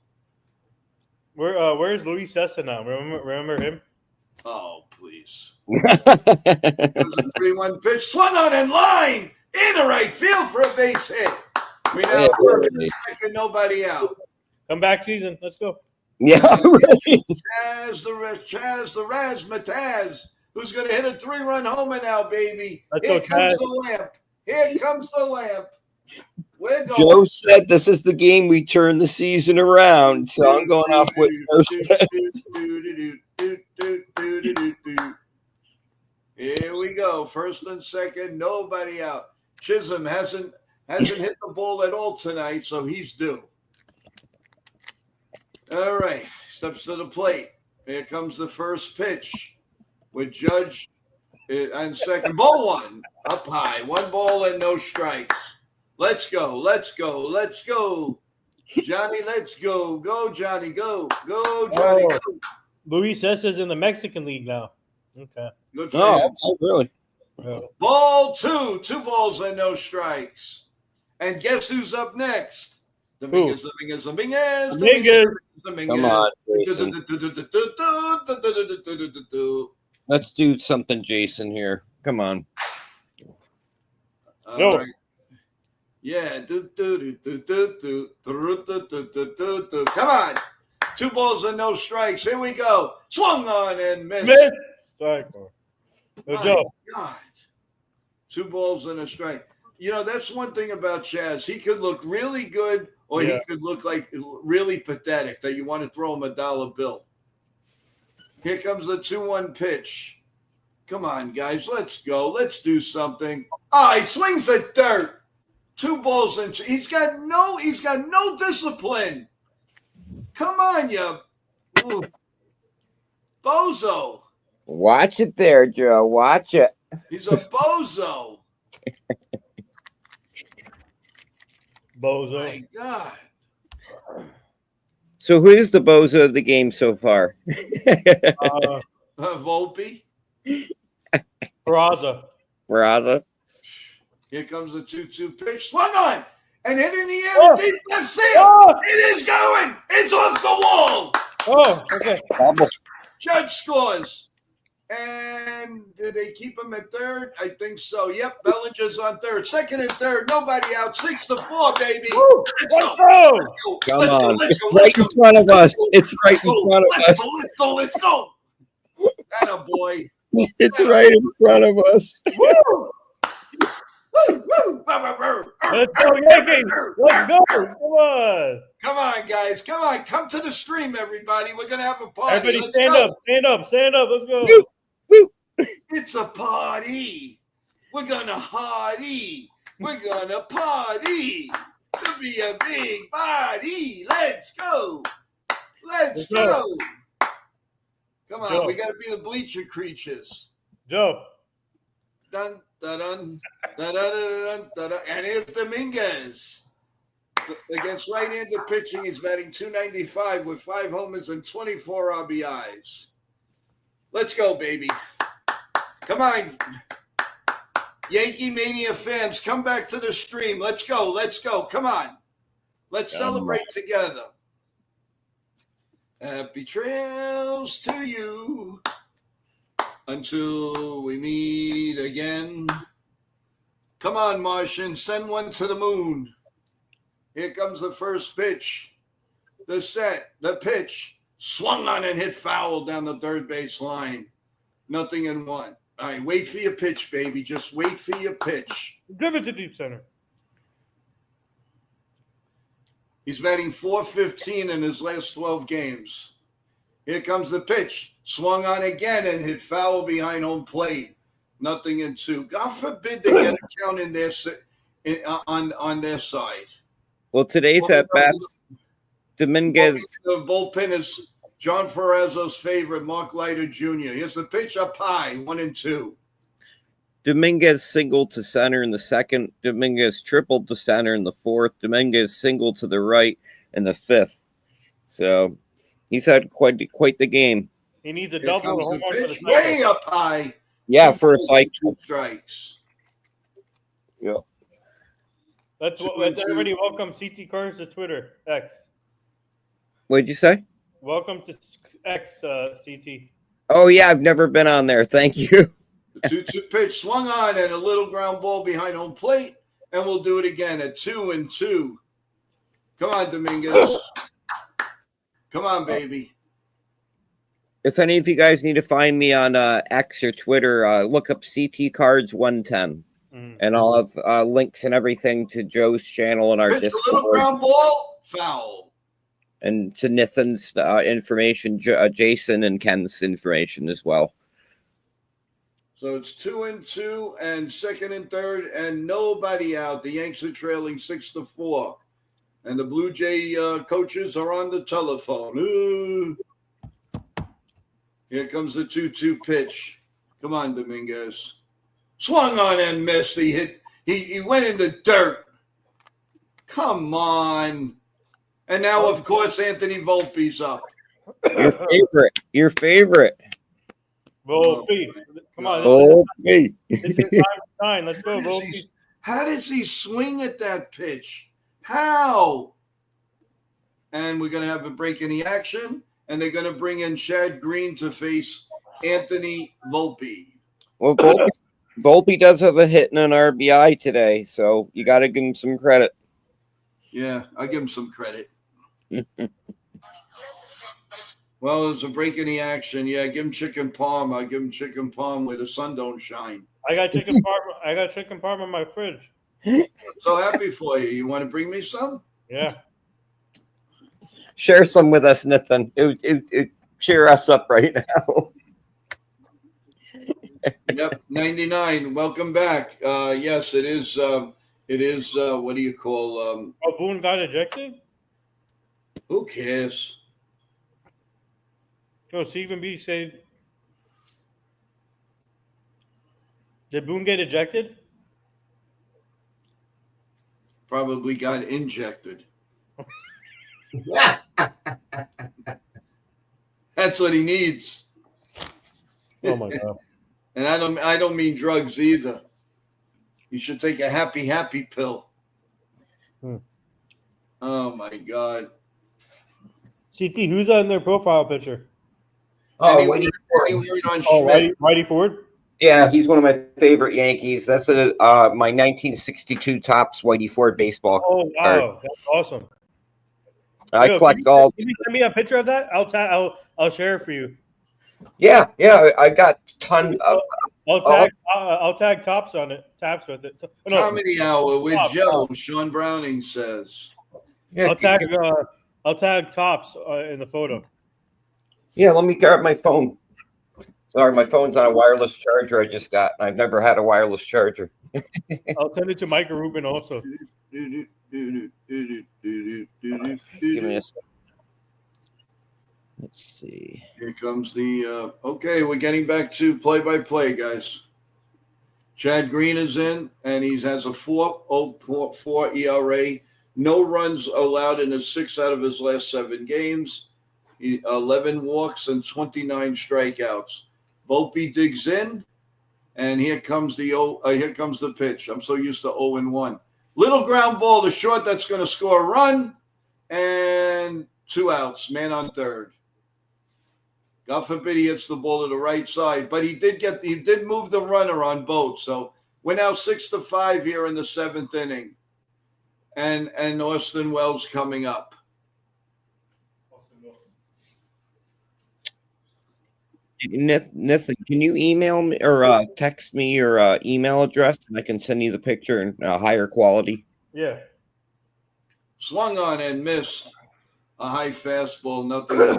Speaker 3: Where's Luis Cessa now? Remember him?
Speaker 1: Oh, please. It was a 3-1 pitch. Swung on in line. In the right field for a base hit. We now first and second, nobody out.
Speaker 3: Comeback season. Let's go.
Speaker 2: Yeah, really.
Speaker 1: Chaz the Razzmatazz, who's going to hit a 3-run homer now, baby. Here comes the lamp. Here comes the lamp. We're going.
Speaker 2: Joe said this is the game we turn the season around, so I'm going off what Joe said.
Speaker 1: Here we go. First and second, nobody out. Chisholm hasn't hit the ball at all tonight, so he's due. All right, steps to the plate. Here comes the first pitch with Judge and second. Ball 1 up high. 1 ball and no strikes. Let's go. Johnny, let's go. Go, Johnny, go. Go, Johnny, go.
Speaker 3: Luis Cessa's in the Mexican League now. Okay.
Speaker 1: Good for him.
Speaker 2: Really?
Speaker 3: Yeah.
Speaker 1: Ball 2. 2 balls and no strikes. And guess who's up next? Dominguez.
Speaker 2: Come on, Jason. Let's do something, Jason, here. Come on.
Speaker 1: All right. Yeah. Come on. 2 balls and no strikes. Here we go. Swung on and missed.
Speaker 3: Strike.
Speaker 1: My
Speaker 3: Joe.
Speaker 1: God. 2 balls and a strike. You know, that's one thing about Chaz. He could look really good, or he could look like really pathetic that you want to throw him a dollar bill. Here comes the 2-1 pitch. Come on, guys. Let's go. Let's do something. He swings at dirt. 2 balls and he's got no discipline. Come on, you bozo.
Speaker 2: Watch it there, Joe. Watch it.
Speaker 1: He's a bozo.
Speaker 3: Bozo.
Speaker 1: My God.
Speaker 2: So who is the bozo of the game so far?
Speaker 1: Volpe.
Speaker 2: Raza.
Speaker 1: Here comes the 2-2 pitch. Swung on and hit in the air. Deep left field. It is going. It's off the wall.
Speaker 3: Okay.
Speaker 1: Judge scores. And did they keep him at third? I think so. Yep, Bellinger's on third. Second and third, nobody out. 6-4, baby.
Speaker 3: Let's go.
Speaker 2: Come on. It's right in front of us. It's right in front of us.
Speaker 1: Let's go. Atta boy.
Speaker 2: It's right in front of us.
Speaker 3: Let's go, Yankees. Let's go. Come on.
Speaker 1: Come on, guys. Come on. Come to the stream, everybody. We're going to have a party.
Speaker 3: Everybody stand up. Let's go.
Speaker 1: It's a party. We're going to party. We're going to party. To be a big party. Let's go. Let's go. Come on.
Speaker 3: Joe.
Speaker 1: We got to be the bleacher creatures.
Speaker 3: Joe.
Speaker 1: Dun, dun, dun, dun, dun, dun, dun, dun. And here's Dominguez. Against right-handed pitching, he's batting .295 with 5 homers and 24 RBIs. Let's go, baby. Come on. Yankee Mania fans, come back to the stream. Let's go. Let's go. Come on. Let's celebrate together. Happy trails to you until we meet again. Come on, Martian. Send one to the moon. Here comes the first pitch. The set, the pitch. Swung on and hit foul down the third base line. Nothing in 1. All right, wait for your pitch, baby. Just wait for your pitch.
Speaker 3: Give it to deep center.
Speaker 1: He's batting .415 in his last 12 games. Here comes the pitch. Swung on again and hit foul behind home plate. 0-2. God forbid they get a count in their on their side.
Speaker 2: Well, today's at bats, Dominguez.
Speaker 1: The bullpen is John Ferrazzo's favorite, Mark Leiter Jr. Here's the pitch up high, 1-2.
Speaker 2: Dominguez singled to center in the second. Dominguez tripled to center in the fourth. Dominguez singled to the right in the fifth. So he's had quite the game.
Speaker 3: He needs a
Speaker 1: Here
Speaker 3: double
Speaker 1: comes
Speaker 3: home
Speaker 1: the
Speaker 3: run for the
Speaker 1: pitch,
Speaker 3: second.
Speaker 1: way up high.
Speaker 2: Yeah, for a cycle.
Speaker 1: 2 strikes.
Speaker 2: Yeah.
Speaker 3: Let's everybody welcome CT Cards to Twitter X.
Speaker 2: What did you say?
Speaker 3: Welcome to X, CT.
Speaker 2: Oh yeah, I've never been on there. Thank you.
Speaker 1: The 2-2 pitch swung on and a little ground ball behind home plate, and we'll do it again at 2-2. Come on, Dominguez. Come on, baby.
Speaker 2: If any of you guys need to find me on X or Twitter, look up CT Cards 110, and I'll have links and everything to Joe's channel and our
Speaker 1: Pitch a little
Speaker 2: Discord,
Speaker 1: ground ball, foul.
Speaker 2: and to Nathan's information, Jason and Ken's information as well.
Speaker 1: So it's 2-2 and second and third, and nobody out. The Yanks are trailing 6-4, and the Blue Jay coaches are on the telephone. Ooh. Here comes the 2-2 pitch. Come on, Dominguez. Swung on and missed. He hit. He went in the dirt. Come on. And now, of course, Anthony Volpe's up.
Speaker 2: Your favorite.
Speaker 3: Volpe. Come on.
Speaker 2: Volpe.
Speaker 3: This is time to shine. Let's go, Volpe.
Speaker 1: How does he swing at that pitch? How? And we're going to have a break in the action, and they're going to bring in Chad Green to face Anthony Volpe.
Speaker 2: Well, Volpe does have a hit and an RBI today, so you got to give him some credit.
Speaker 1: Yeah, I'll give him some credit. Well, there's a break in the action. Yeah, give him chicken palm. I'll give him chicken palm where the sun don't shine.
Speaker 3: I got chicken parm in my fridge.
Speaker 1: So happy for you. You want to bring me some?
Speaker 3: Yeah.
Speaker 2: Share some with us, Nathan. It cheer us up right now.
Speaker 1: Yep, 99. Welcome back. Yes, it is. It is. What do you call?
Speaker 3: Oh, Boone got ejected?
Speaker 1: Who cares?
Speaker 3: No, Stephen B said. Did Boone get ejected?
Speaker 1: Probably got injected. That's what he needs.
Speaker 3: Oh my god.
Speaker 1: And I don't mean drugs either. You should take a happy pill. Oh my God.
Speaker 3: CT, who's on their profile picture?
Speaker 2: Oh,
Speaker 1: Any word on
Speaker 3: Oh,
Speaker 1: Schmidt?
Speaker 3: Righty Ford?
Speaker 2: yeah, he's one of my favorite Yankees. That's my 1962 Topps Whitey Ford baseball
Speaker 3: Oh
Speaker 2: card.
Speaker 3: wow, that's awesome.
Speaker 2: I
Speaker 3: Yo,
Speaker 2: collect all.
Speaker 3: Can you send me a picture of that? I'll share it for you.
Speaker 2: Yeah, I got ton of.
Speaker 3: I'll tag Tops on it. Taps with it. No,
Speaker 1: Comedy Hour with
Speaker 3: Top.
Speaker 1: Joe, Sean Browning says.
Speaker 2: Yeah,
Speaker 3: I'll tag Tops in the photo.
Speaker 2: yeah, let me grab my phone. Sorry, my phone's on a wireless charger I just got. I've never had a wireless charger.
Speaker 3: I'll send it to Mike Rubin also.
Speaker 2: Give me a second. Let's see.
Speaker 1: Here comes the okay, we're getting back to play-by-play, guys. Chad Green is in, and he has a 4.04 ERA. No runs allowed in his 6 out of his last 7 games. 11 walks and 29 strikeouts. Volpe digs in, and here comes the pitch. I'm so used to 0-1. Little ground ball to short that's going to score a run, and 2 outs. Man on third. God forbid he hits the ball to the right side, but he did move the runner on both. So we're now 6-5 here in the 7th inning, and Austin Wells coming up.
Speaker 2: Nathan, can you email me or text me your email address, and I can send you the picture in higher quality?
Speaker 3: Yeah.
Speaker 1: Swung on and missed a high fastball. Nothing.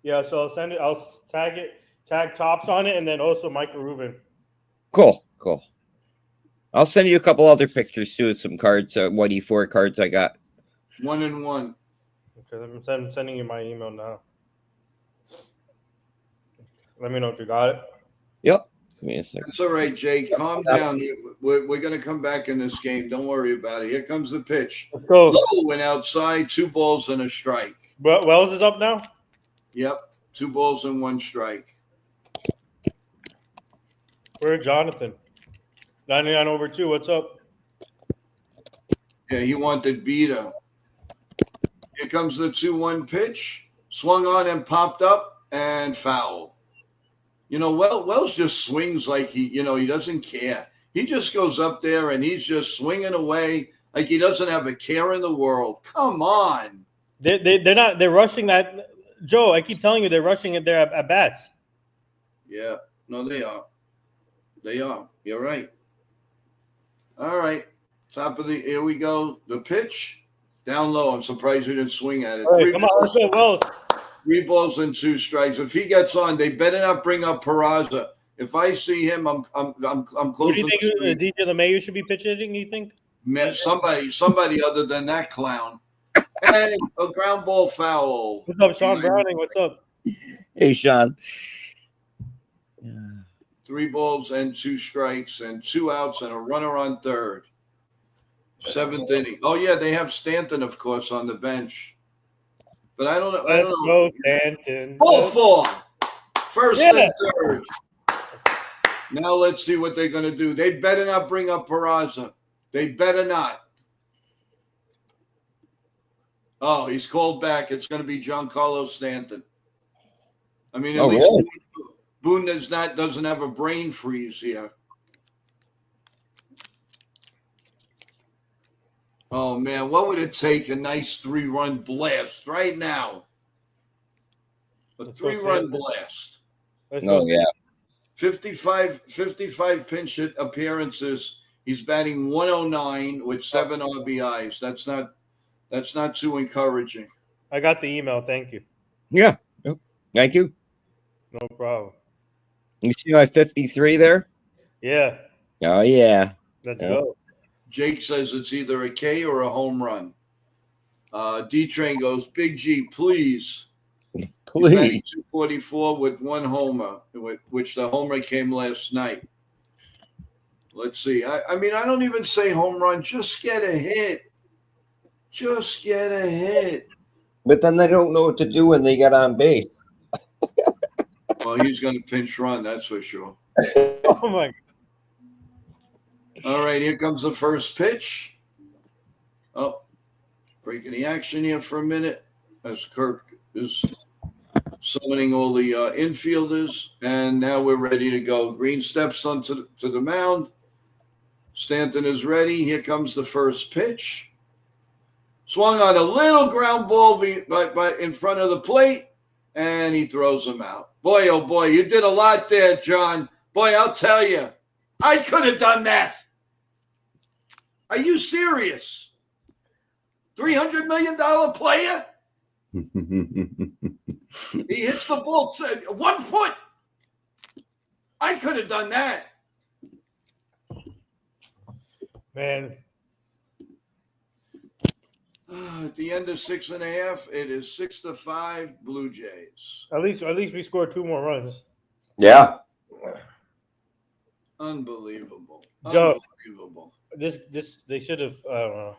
Speaker 3: Yeah, so I'll send it. I'll tag Tops on it, and then also Michael Rubin.
Speaker 2: Cool. I'll send you a couple other pictures too of some cards, 1E4 cards I got.
Speaker 1: 1-1.
Speaker 3: Okay, I'm sending you my email now. Let me know if you got it.
Speaker 2: Yep. Give me a second.
Speaker 1: That's all right, Jay. Calm down. We're going to come back in this game. Don't worry about it. Here comes the pitch.
Speaker 3: Let's go.
Speaker 1: Low went outside, 2 balls and a strike.
Speaker 3: But Wells is up now.
Speaker 1: Yep, 2 balls and 1 strike.
Speaker 3: Where's Jonathan? 99/2. What's up?
Speaker 1: Yeah, he wanted Beta. Here comes the 2-1 pitch. Swung on and popped up and foul. Wells just swings like he doesn't care. He just goes up there and he's just swinging away like he doesn't have a care in the world. Come on.
Speaker 3: They're not. They're rushing that. Joe, I keep telling you they're rushing it there at bats.
Speaker 1: Yeah, no, they are. They are. You're right. All right. Here we go. The pitch. Down low. I'm surprised he didn't swing at it.
Speaker 3: All right, come on, let's go, Wells.
Speaker 1: 3 balls and 2 strikes. If he gets on, they better not bring up Peraza. If I see him, I'm close.
Speaker 3: Who do you think DJ LeMahieu should be pitching? You think?
Speaker 1: Somebody other than that clown. And a ground ball foul.
Speaker 3: What's up, Sean Browning? What's up?
Speaker 2: Hey, Sean.
Speaker 1: 3 balls and 2 strikes and 2 outs and a runner on third. 7th inning. Oh yeah, they have Stanton, of course, on the bench. But I don't know.
Speaker 3: Let's go, Stanton.
Speaker 1: Ball 4. First and third. Now let's see what they're going to do. They better not bring up Peraza. They better not. Oh, he's called back. It's going to be Giancarlo Stanton. I mean, at least
Speaker 2: really?
Speaker 1: Boone doesn't have a brain freeze here. Oh, man, what would it take? A nice 3-run blast right now. A 3-run blast.
Speaker 2: Yeah.
Speaker 1: 55 pinch hit appearances. He's batting 109 with 7 RBIs. That's not too encouraging.
Speaker 3: I got the email. Thank you.
Speaker 2: Yeah. Thank you.
Speaker 3: No problem.
Speaker 2: You see my 53 there?
Speaker 3: Yeah.
Speaker 2: Oh, yeah.
Speaker 3: Let's go.
Speaker 1: Jake says it's either a K or a home run. D-Train goes, Big G, please.
Speaker 2: Please.
Speaker 1: 244 with 1 homer, which the homer came last night. Let's see. I mean, I don't even say home run. Just get a hit. Just get a hit.
Speaker 2: But then they don't know what to do when they get on base.
Speaker 1: Well, he's going to pinch run, that's for sure.
Speaker 3: Oh, my God.
Speaker 1: All right, here comes the first pitch. Oh, breaking the action here for a minute as Kirk is summoning all the infielders. And now we're ready to go. Green steps onto the mound. Stanton is ready. Here comes the first pitch. Swung on a little ground ball in front of the plate, and he throws him out. Boy, oh boy, you did a lot there, John. Boy, I'll tell you, I could have done that. Are you serious? $300 million player? He hits the ball 1 foot. I could have done that.
Speaker 3: Man.
Speaker 1: At the end of 6.5, it is 6-5 Blue Jays.
Speaker 3: At least we scored 2 more runs.
Speaker 2: Yeah.
Speaker 1: Unbelievable.
Speaker 3: Joe,
Speaker 1: Unbelievable.
Speaker 3: This they should have. I don't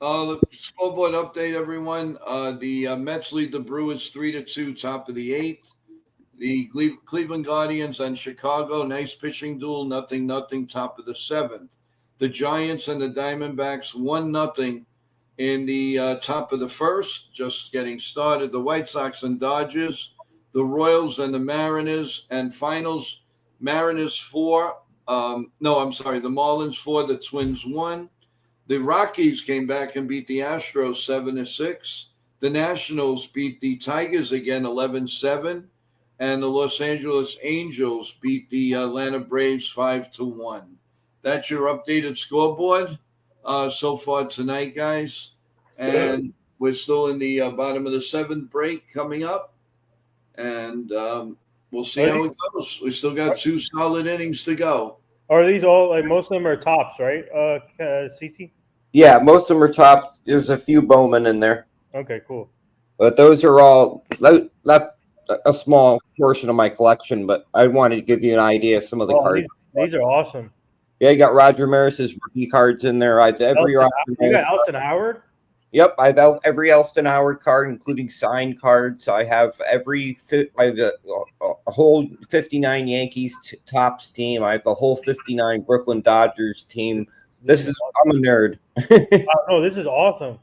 Speaker 3: know.
Speaker 1: The scoreboard update, everyone. The Mets lead the Brewers 3-2, top of the 8th. The Cleveland Guardians and Chicago, nice pitching duel, 0-0, top of the 7th. The Giants and the Diamondbacks 1-0 in the top of the 1st, just getting started. The White Sox and Dodgers, the Royals and the Mariners, and finals, Mariners 4. The Marlins 4, the Twins 1. The Rockies came back and beat the Astros 7-6. The Nationals beat the Tigers again 11-7. And the Los Angeles Angels beat the Atlanta Braves 5-1. That's your updated scoreboard so far tonight, guys. And we're still in the bottom of the seventh break coming up, and we'll see how it goes. We still got 2 solid innings to go.
Speaker 3: Are these all like most of them are tops, right? CT.
Speaker 2: Yeah, most of them are top. There's a few Bowman in there,
Speaker 3: Okay, cool.
Speaker 2: but those are all not a small portion of my collection. But I wanted to give you an idea of some of the cards.
Speaker 3: These are awesome.
Speaker 2: Yeah, you got Roger Maris's rookie cards in there. I've every
Speaker 3: You got Elston Howard.
Speaker 2: Yep, I have every Elston Howard card, including signed cards. I have I have a whole 59 Yankees tops team. I have the whole 59 Brooklyn Dodgers team. I'm a nerd.
Speaker 3: No, this is awesome.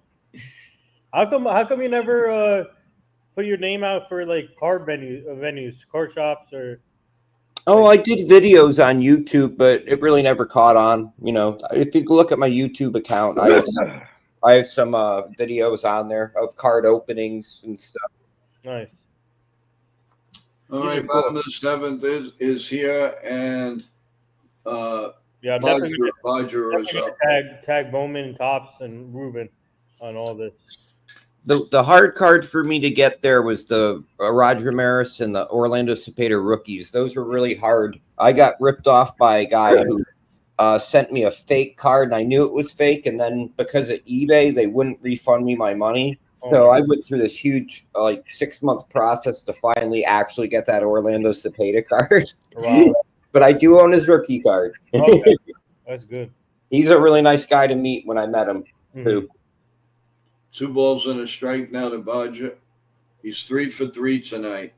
Speaker 3: How come you never put your name out for like card venues, card shops, or?
Speaker 2: Oh, I did videos on YouTube, but it really never caught on. You know, if you look at my YouTube account, I have some videos on there of card openings and stuff.
Speaker 3: Nice.
Speaker 1: All right, bottom of the seventh is here, and
Speaker 3: yeah,
Speaker 1: Roger is up.
Speaker 3: Tag Bowman and Tops and Ruben on all this.
Speaker 2: The hard card for me to get there was the Roger Maris and the Orlando Cepeda rookies. Those were really hard. I got ripped off by a guy who sent me a fake card, and I knew it was fake. And then because of eBay, they wouldn't refund me my money. So I went through this huge 6-month process to finally actually get that Orlando Cepeda card.
Speaker 3: Wow.
Speaker 2: But I do own his rookie card.
Speaker 3: Okay. That's good.
Speaker 2: He's a really nice guy to meet when I met him, too.
Speaker 1: 2 balls and a strike now to Bodger. He's 3 for 3 tonight.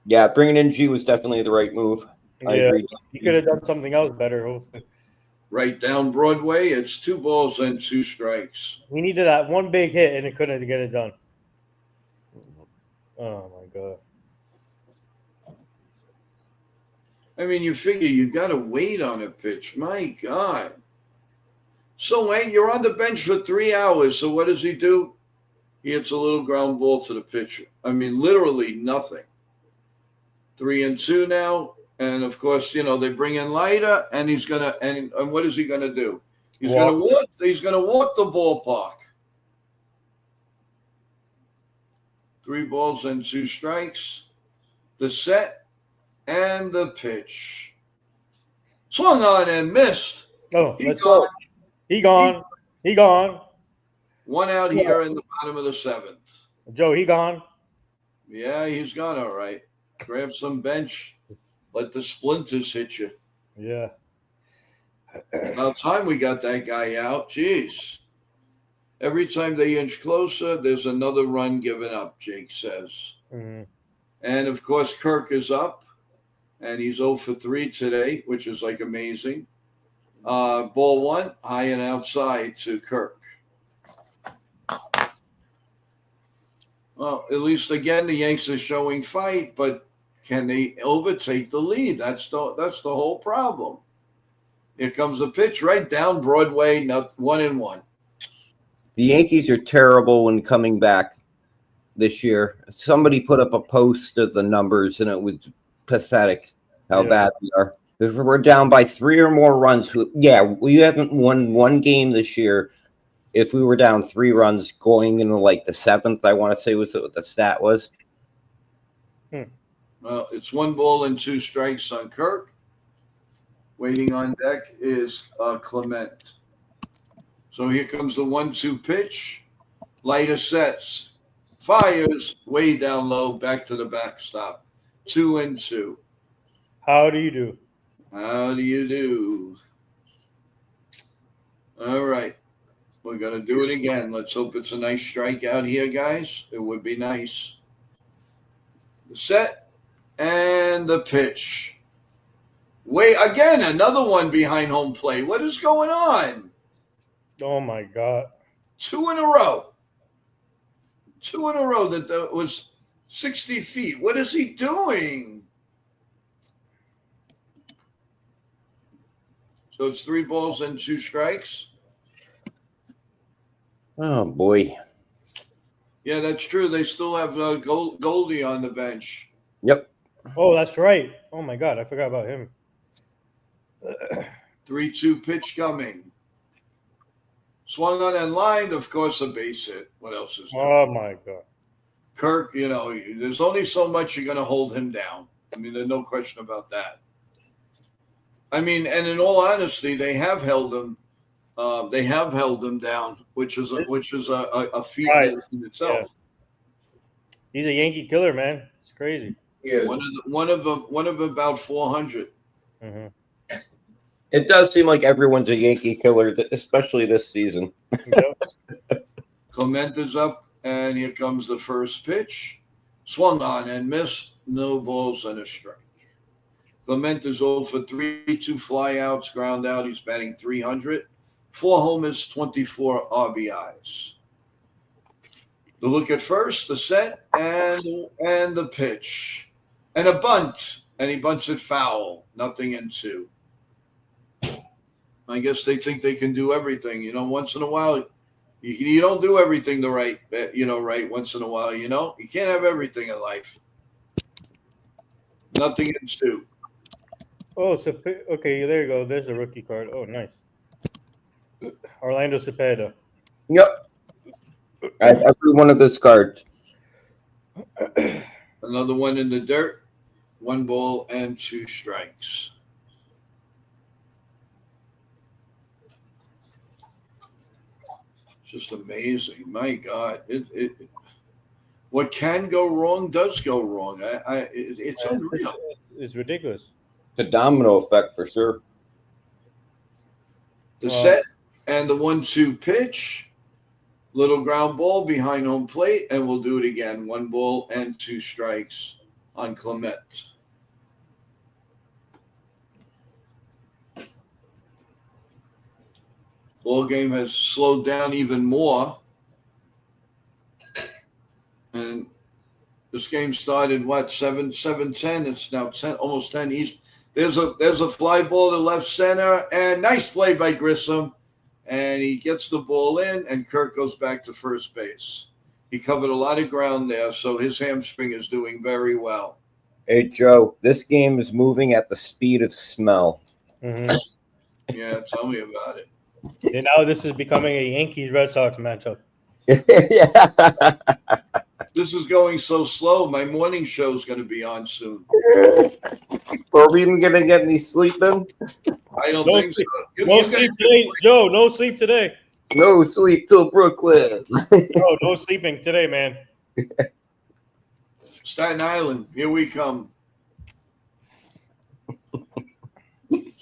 Speaker 2: Yeah, bringing in G was definitely the right move. I agree.
Speaker 3: He could have done something else better, hopefully.
Speaker 1: Right down Broadway, it's 2 balls and 2 strikes.
Speaker 3: We needed that one big hit, and it couldn't get it done. Oh, my God.
Speaker 1: I mean, you figure you got to wait on a pitch. My God. So, Wayne, you're on the bench for 3 hours. So what does he do? He hits a little ground ball to the pitcher. I mean, literally nothing. 3-2 now. And, of course, you know, they bring in Leiter, and he's going to – and what is he going to do? He's going to walk the ballpark. 3 balls and 2 strikes. The set and the pitch. Swung on and missed.
Speaker 3: Oh, let's go. He gone. He gone.
Speaker 1: 1 out here in the bottom of the 7th.
Speaker 3: Joe, he gone.
Speaker 1: Yeah, he's gone all right. Grab some bench. Let the splinters hit you.
Speaker 3: Yeah.
Speaker 1: About time we got that guy out. Jeez. Every time they inch closer, there's another run given up, Jake says.
Speaker 3: Mm-hmm.
Speaker 1: And, of course, Kirk is up. And he's 0 for 3 today, which is like amazing. Ball 1, high and outside to Kirk. Well, at least again, the Yanks are showing fight, but can they overtake the lead? That's the whole problem. Here comes a pitch right down Broadway, 1-1.
Speaker 2: The Yankees are terrible when coming back this year. Somebody put up a post of the numbers, and it was pathetic how bad we are. If we're down by 3 or more runs, we haven't won one game this year. If we were down 3 runs going into like the 7th, I want to say was what the stat was.
Speaker 1: Well, it's 1 ball and 2 strikes on Kirk. Waiting on deck is Clement. So here comes the 1-2 pitch. Leiter sets. Fires way down low, back to the backstop. 2-2.
Speaker 3: How do you do?
Speaker 1: How do you do? All right. We're going to do it again. Let's hope it's a nice strikeout here, guys. It would be nice. The set and the pitch. Wait, again, another one behind home plate. What is going on?
Speaker 3: Oh, my God.
Speaker 1: 2 in a row. 2 in a row that was 60 feet. What is he doing? So it's 3 balls and 2 strikes.
Speaker 2: Oh, boy.
Speaker 1: Yeah, that's true. They still have Goldie on the bench.
Speaker 2: Yep.
Speaker 3: Oh, that's right. Oh, my God. I forgot about him.
Speaker 1: 3-2 pitch coming. Swung on and lined, of course, a base hit. What else is there?
Speaker 3: Oh my God.
Speaker 1: Kirk, there's only so much you're going to hold him down. I mean, there's no question about that. I mean, and in all honesty, they have held him. They have held him down, which is a feat
Speaker 3: Right.
Speaker 1: in itself.
Speaker 3: Yeah. He's a Yankee killer, man. It's crazy.
Speaker 2: Yes.
Speaker 1: One of about 400.
Speaker 3: Mm-hmm.
Speaker 2: It does seem like everyone's a Yankee killer, especially this season.
Speaker 3: Yep.
Speaker 1: Clement is up, and here comes the first pitch. Swung on and missed. No balls and a strike. Clement is 0 for 3, 2 flyouts, ground out. He's batting 300. 4 homers, 24 RBIs. The look at first, the set, and the pitch. And a bunt. And he bunts it foul. Nothing in 2. I guess they think they can do everything. Once in a while, you don't do everything right once in a while, You can't have everything in life. Nothing in 2.
Speaker 3: Oh, so okay, there you go. There's a rookie card. Oh, nice. Orlando Cepeda.
Speaker 2: Yep. I have every one of those cards.
Speaker 1: Another one in the dirt. 1 ball and 2 strikes. Just amazing. My God. What can go wrong does go wrong. It's unreal.
Speaker 3: It's ridiculous.
Speaker 2: The domino effect for sure.
Speaker 1: The set and the 1-2 pitch. Little ground ball behind home plate, and we'll do it again. 1 ball and 2 strikes on Clement. Ball game has slowed down even more. And this game started 7-10. It's now 10, almost 10 east. There's a fly ball to left center, and nice play by Grissom. And he gets the ball in, and Kirk goes back to first base. He covered a lot of ground there, so his hamstring is doing very well.
Speaker 2: Hey, Joe, this game is moving at the speed of smell.
Speaker 3: Mm-hmm.
Speaker 1: Yeah, tell me about it.
Speaker 3: And now this is becoming a Yankees-Red Sox matchup.
Speaker 2: Yeah.
Speaker 1: This is going so slow. My morning show is going to be on soon.
Speaker 2: Are we even going to get any sleep in?
Speaker 1: I don't
Speaker 3: No
Speaker 1: think
Speaker 3: sleep.
Speaker 1: so.
Speaker 3: No sleep today, Joe. No sleep today.
Speaker 2: No sleep till Brooklyn.
Speaker 3: No sleeping today, man.
Speaker 1: Staten Island, here we come.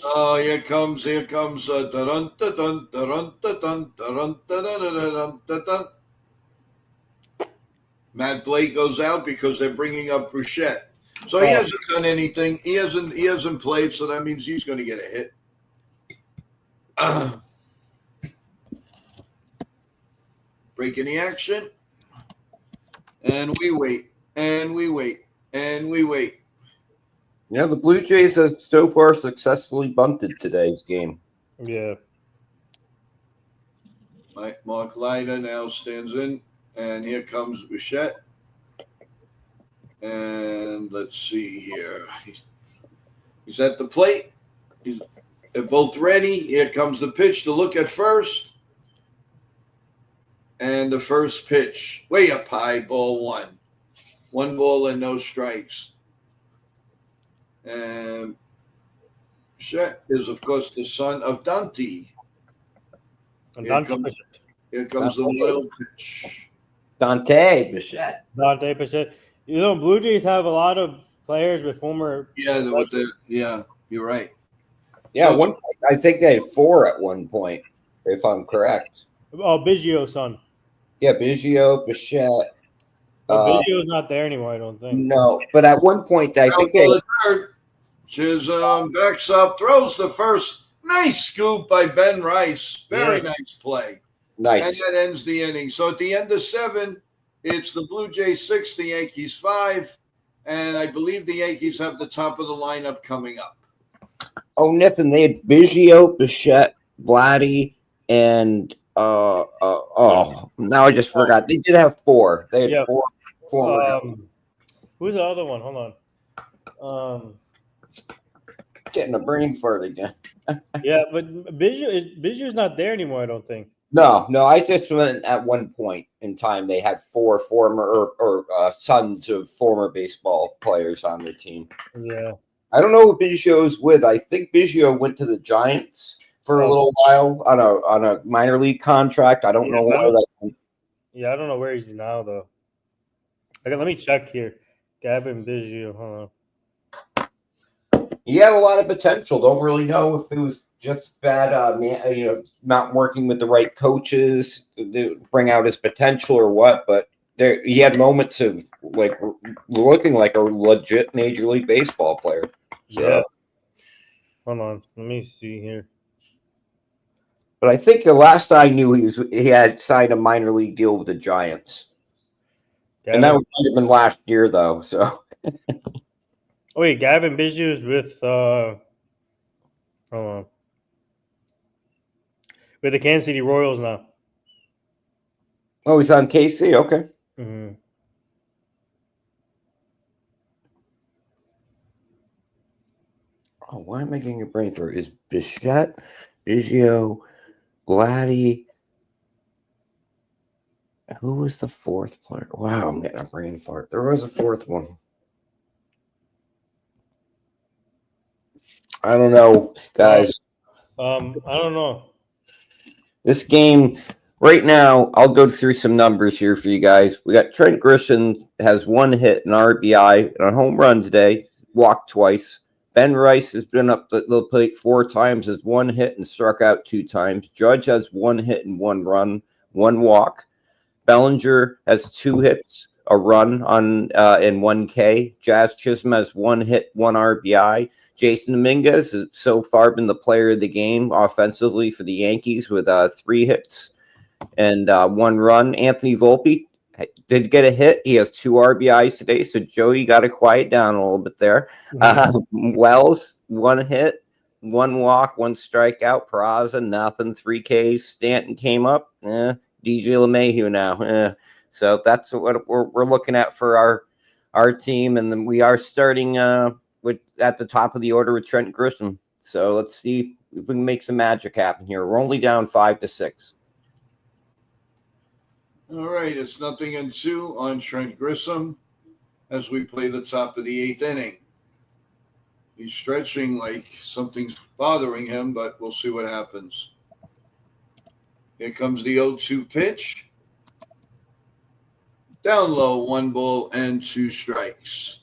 Speaker 1: Oh, here comes dun, dun, dun, dun, dun, dun, dun, dun, dun. Matt Blake goes out because they're bringing up Bruchette. So he hasn't done anything. He hasn't played, so that means he's going to get a hit. Breaking the action. And we wait. And we wait. And we wait.
Speaker 2: The Blue Jays have so far successfully bunted today's game.
Speaker 3: Yeah.
Speaker 1: Mark Leiter now stands in. And here comes Bichette. And let's see here. He's at the plate. They're both ready. Here comes the pitch to look at first. And the first pitch. Way up high, ball 1. 1 ball and no strikes. And Bichette is, of course, the son of Dante. Here comes the little pitch.
Speaker 2: Dante Bichette.
Speaker 3: Dante Bichette. Blue Jays have a lot of players with former.
Speaker 1: Yeah, you're right.
Speaker 2: Yeah, one point, I think they had 4 at one point, if I'm correct.
Speaker 3: Oh, Biggio's son.
Speaker 2: Yeah, Biggio, Bichette.
Speaker 3: Biggio's not there anymore, I don't think.
Speaker 2: No, but at one point, I think they.
Speaker 1: Chisholm backs up, throws the first. Nice scoop by Ben Rice. Very nice play.
Speaker 2: Nice.
Speaker 1: And that ends the inning. So at the end of 7, it's the Blue Jays 6, the Yankees 5. And I believe the Yankees have the top of the lineup coming up.
Speaker 2: Oh, Nathan, they had Biggio, Bichette, Vladdy, and now I just forgot. They did have 4. They had 4.
Speaker 3: Who's the other one? Hold on.
Speaker 2: Getting a brain fart again.
Speaker 3: Yeah, but Biggio's not there anymore, I don't think.
Speaker 2: No, I just meant at one point in time they had 4 former or sons of former baseball players on their team.
Speaker 3: Yeah.
Speaker 2: I don't know who Biggio's with. I think Biggio went to the Giants for a little while on a minor league contract. I don't know where that.
Speaker 3: Yeah, I don't know where he's now though. Okay, let me check here. Gavin Biggio. Hold on.
Speaker 2: He had a lot of potential. Don't really know if it was just bad, not working with the right coaches to bring out his potential or what. But he had moments of like looking like a legit Major League Baseball player. So.
Speaker 3: Yeah. Hold on. Let me see here.
Speaker 2: But I think the last I knew, he had signed a minor league deal with the Giants, and that might have been last year though. So.
Speaker 3: Oh, wait, Gavin Biggio is with hold on. With the Kansas City Royals now.
Speaker 2: Oh, he's on KC. Okay.
Speaker 3: Mm-hmm.
Speaker 2: Oh, why am I getting a brain fart? Is Bichette, Biggio, Vladdy? Who was the fourth player? Wow, I'm getting a brain fart. There was a fourth one. I don't know, guys.
Speaker 3: I don't know.
Speaker 2: This game right now, I'll go through some numbers here for you guys. We got Trent Grisham has 1 hit, an RBI, and a home run today, walked twice. Ben Rice has been up the plate 4 times, has 1 hit and struck out 2 times. Judge has 1 hit and 1 run, 1 walk. Bellinger has 2 hits, a run on and 1 K. Jazz Chisholm has 1 hit, 1 RBI. Jason Dominguez has so far been the player of the game offensively for the Yankees with 3 hits and 1 run. Anthony Volpe did get a hit. He has 2 RBIs today. So, Joe, you got to quiet down a little bit there. Wells, 1 hit, 1 walk, 1 strikeout. Peraza, nothing, 3 Ks. Stanton came up. DJ LeMahieu now. So that's what we're looking at for our team. And then we are starting at the top of the order with Trent Grisham. So let's see if we can make some magic happen here. We're only down 5-6.
Speaker 1: All right, it's 0-2 on Trent Grisham as we play the top of the 8th inning. He's stretching like something's bothering him, but we'll see what happens. Here comes the 0-2 pitch. Down low, 1 ball and 2 strikes.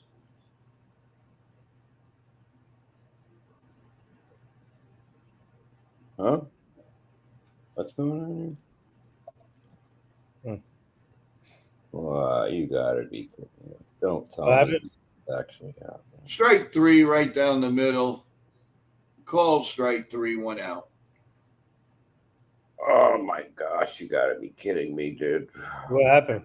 Speaker 2: Huh? What's going on here? You gotta be kidding me. Don't tell me this actually happened.
Speaker 1: Strike 3 right down the middle. Call strike 3, 1 out.
Speaker 2: Oh my gosh, you gotta be kidding me, dude.
Speaker 3: What happened?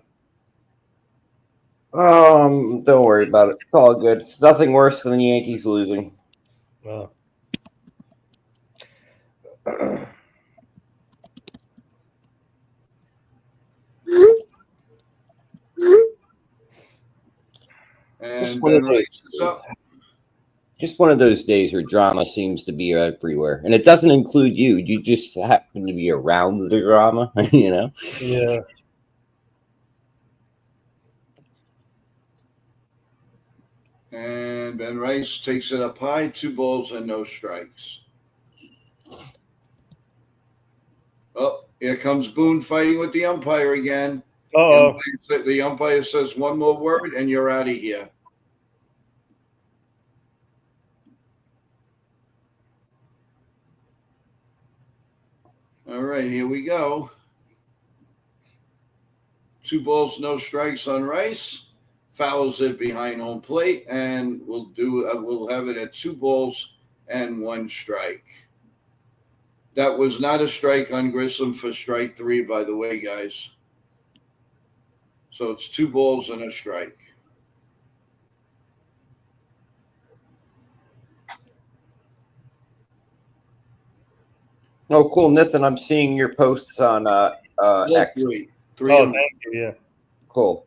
Speaker 2: Don't worry about it. It's all good. It's nothing worse than the Yankees losing.
Speaker 3: Well.
Speaker 1: And
Speaker 2: just one of those days where drama seems to be everywhere, and it doesn't include you. You just happen to be around the drama, you know.
Speaker 3: Yeah.
Speaker 1: And Ben Rice takes it up high, 2 balls and no strikes. Oh, here comes Boone fighting with the umpire again.
Speaker 3: Uh-oh.
Speaker 1: The umpire says 1 more word and you're out of here. All right, here we go. 2 balls, no strikes on Rice. Fouls it behind home plate, and we'll have it at 2 balls and 1 strike. That was not a strike on Grisham for strike 3, by the way, guys. So it's 2 balls and a strike.
Speaker 2: Oh, cool, Nathan. I'm seeing your posts on X.
Speaker 1: 3.
Speaker 3: Oh, thank you. Yeah.
Speaker 2: Cool.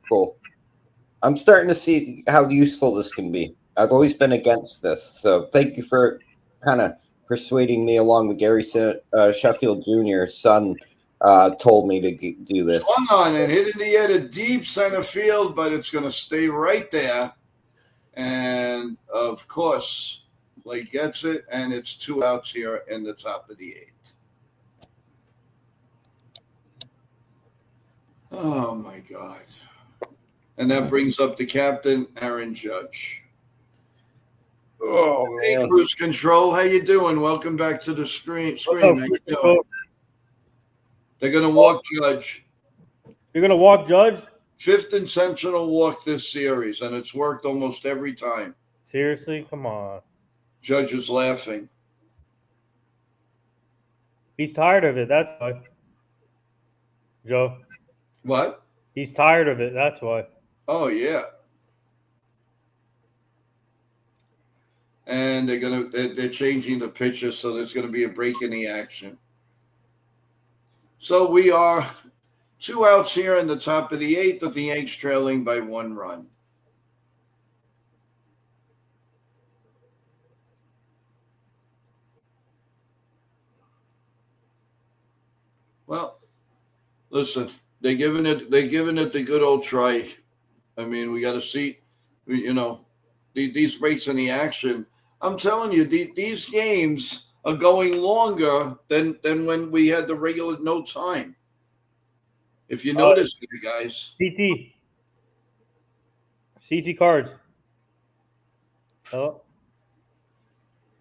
Speaker 2: I'm starting to see how useful this can be. I've always been against this, so thank you for kind of persuading me along with Gary Sheffield Jr.'s son told me to do this.
Speaker 1: Swung on and hit in the air to deep center field, but it's going to stay right there. And of course, Blake gets it, and it's 2 outs here in the top of the 8th. Oh my God. And that brings up the captain, Aaron Judge.
Speaker 2: Oh
Speaker 1: Hey,
Speaker 2: man.
Speaker 1: Cruise Control, how you doing? Welcome back to the screen. How you doing? They're going to walk Judge.
Speaker 3: You're gonna walk Judge?
Speaker 1: 5th intentional walk this series, and it's worked almost every time.
Speaker 3: Seriously? Come on.
Speaker 1: Judge is laughing.
Speaker 3: He's tired of it. That's why. Joe.
Speaker 1: What?
Speaker 3: He's tired of it. That's why.
Speaker 1: Oh, yeah. And they're changing the pitches, so there's going to be a break in the action. So we are 2 outs here in the top of the 8th, with the Yanks trailing by 1 run. Well, listen, they're giving it the good old try. I mean, we got to see, these breaks in the action. I'm telling you, these games are going longer than when we had the regular no time. If you notice, guys.
Speaker 3: CT cards. Oh.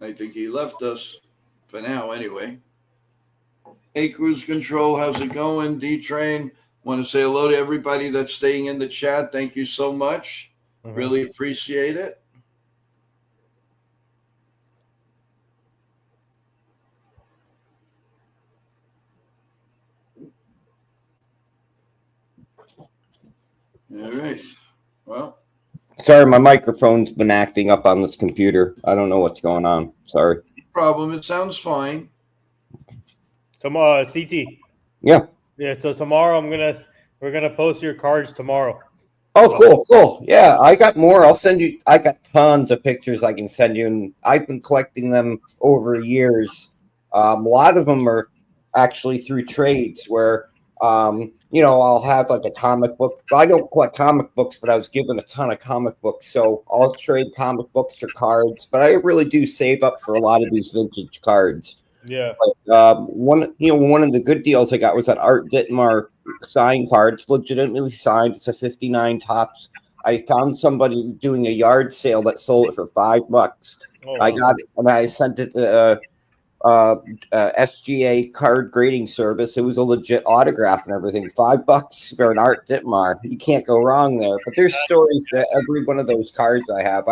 Speaker 1: I think he left us for now anyway. Hey, Cruise Control, how's it going? D-Train, want to say hello to everybody that's staying in the chat. Thank you so much.
Speaker 3: Mm-hmm.
Speaker 1: Really appreciate it. All right. Well,
Speaker 2: Sorry, my microphone's been acting up on this computer. I don't know what's going on. Sorry.
Speaker 1: no problem. It sounds fine.
Speaker 3: Tomorrow, CT.
Speaker 2: Yeah.
Speaker 3: Yeah. So tomorrow, we're gonna post your cards tomorrow.
Speaker 2: Oh, cool. Yeah, I got more. I'll send you. I got tons of pictures I can send you, and I've been collecting them over years. A lot of them are actually through trades where, I'll have like a comic book. I don't collect comic books, but I was given a ton of comic books, so I'll trade comic books for cards. But I really do save up for a lot of these vintage cards.
Speaker 3: Yeah.
Speaker 2: One of the good deals I got was that Art Ditmar signed card. It's legitimately signed. It's a 59 tops. I found somebody doing a yard sale that sold it for $5.
Speaker 3: Oh,
Speaker 2: I got it and I sent it to SGA card grading service. It was a legit autograph and everything. $5 for an Art Ditmar. You can't go wrong there. But there's stories that every one of those cards I have.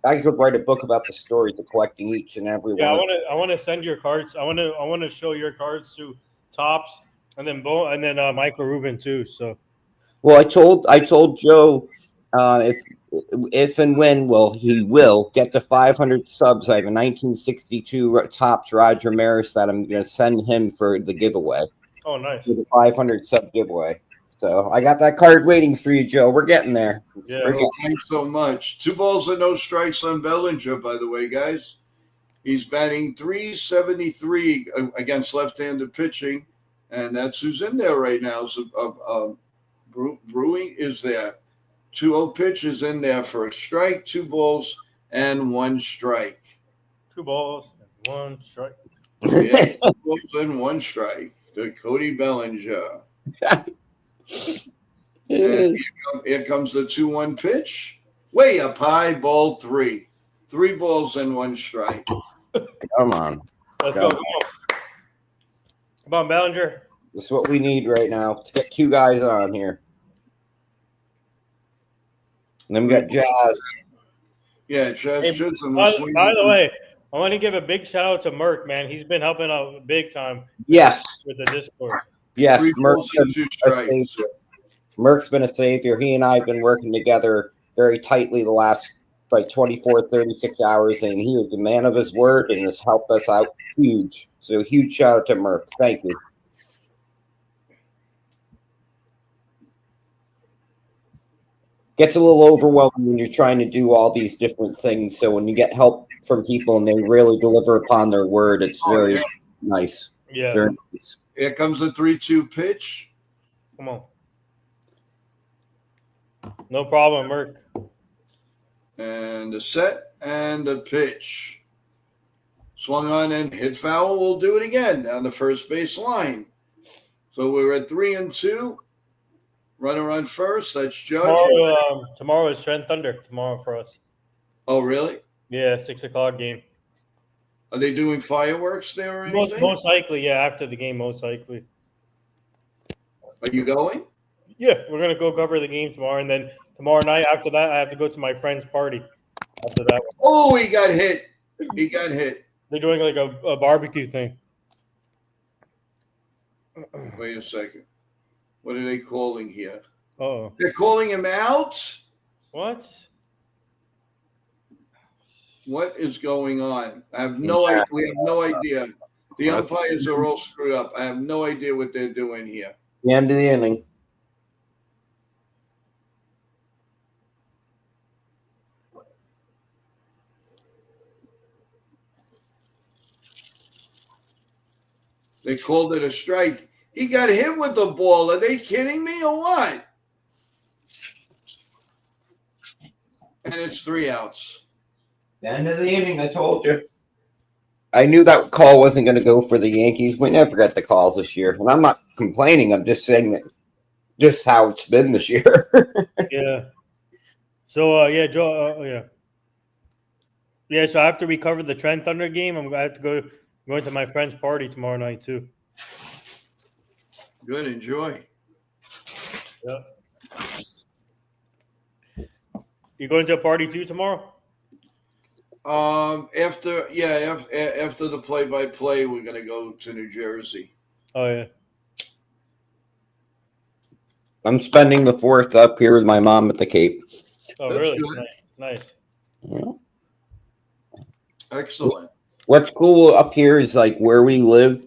Speaker 2: I could write a book about the stories of collecting each and every
Speaker 3: Yeah,
Speaker 2: one.
Speaker 3: I want to send your cards. I want to show your cards to Tops and then Michael Rubin too. So,
Speaker 2: well, I told Joe if and when he will get to 500 subs. I have a 1962 Tops Roger Maris that I'm going to send him for the giveaway.
Speaker 3: Oh, nice.
Speaker 2: For the 500 sub giveaway. So I got that card waiting for you, Joe. We're getting there.
Speaker 3: Yeah.
Speaker 1: Well, thanks so much. 2 balls and no strikes on Bellinger, by the way, guys. He's batting .373 against left-handed pitching, and that's who's in there right now. So, Brewing is there. 2-0 pitch is in there for a strike, 2 balls and 1 strike.
Speaker 3: 2 balls and 1 strike.
Speaker 1: Yeah, 2 balls and 1 strike to Cody Bellinger. And here comes the 2-1 pitch. Way up high, ball 3. 3 balls and 1 strike.
Speaker 2: Come on.
Speaker 3: Let's go. Come on, Bellinger.
Speaker 2: This is what we need right now to get 2 guys on here. And then we got Jazz.
Speaker 1: Yeah, Chaz
Speaker 3: Hey,
Speaker 1: Chisholm.
Speaker 3: by the way, I want to give a big shout out to Merck, man. He's been helping out big time.
Speaker 2: Yes.
Speaker 3: With the Discord.
Speaker 2: Yes.
Speaker 1: 3 balls and 2 strikes.
Speaker 2: Merck's been a savior. He and I have been working together very tightly the last 24, 36 hours, and he is a man of his word and has helped us out huge. So huge shout out to Merck. Thank you. Gets a little overwhelming when you're trying to do all these different things. So when you get help from people and they really deliver upon their word, it's very nice.
Speaker 3: Yeah.
Speaker 2: Very nice.
Speaker 1: Here comes the 3-2 pitch.
Speaker 3: Come on. No problem, Merc.
Speaker 1: And the set and the pitch. Swung on and hit foul. We'll do it again down the first base line. So we're at 3-2. Runner on first. That's Judge.
Speaker 3: Tomorrow is Trent Thunder. Tomorrow for us.
Speaker 1: Oh, really?
Speaker 3: Yeah, 6:00 game.
Speaker 1: Are they doing fireworks there or anything?
Speaker 3: Most likely, yeah. After the game, most likely.
Speaker 1: Are you going?
Speaker 3: Yeah, we're gonna go cover the game tomorrow, and then tomorrow night after that, I have to go to my friend's party. After that,
Speaker 1: Oh, he got hit. He got hit.
Speaker 3: they're doing like a barbecue thing.
Speaker 1: Wait a second. What are they calling here?
Speaker 3: Oh,
Speaker 1: They're calling him out?
Speaker 3: what?
Speaker 1: What is going on? I have no idea. We have no idea. The umpires are all screwed up. I have no idea what they're doing here.
Speaker 2: The end of the inning.
Speaker 1: They called it a strike. He got hit with the ball. Are they kidding me or what? And it's 3 outs.
Speaker 2: The end of the inning, I told you. I knew that call wasn't going to go for the Yankees. We never got the calls this year. And I'm not complaining. I'm just saying that just how it's been this year.
Speaker 3: Yeah. So yeah, Joe. Yeah. Yeah. So after we cover the Trent Thunder game, I have to go. Going to my friend's party tomorrow night too.
Speaker 1: Good, enjoy.
Speaker 3: Yeah. You going to a party too tomorrow?
Speaker 1: After the play-by-play, we're gonna go to New Jersey.
Speaker 3: Oh yeah.
Speaker 2: I'm spending the 4th up here with my mom at the Cape.
Speaker 3: Oh
Speaker 1: That's
Speaker 3: really?
Speaker 1: good.
Speaker 3: Nice.
Speaker 2: Yeah.
Speaker 1: Excellent.
Speaker 2: What's cool up here is like where we live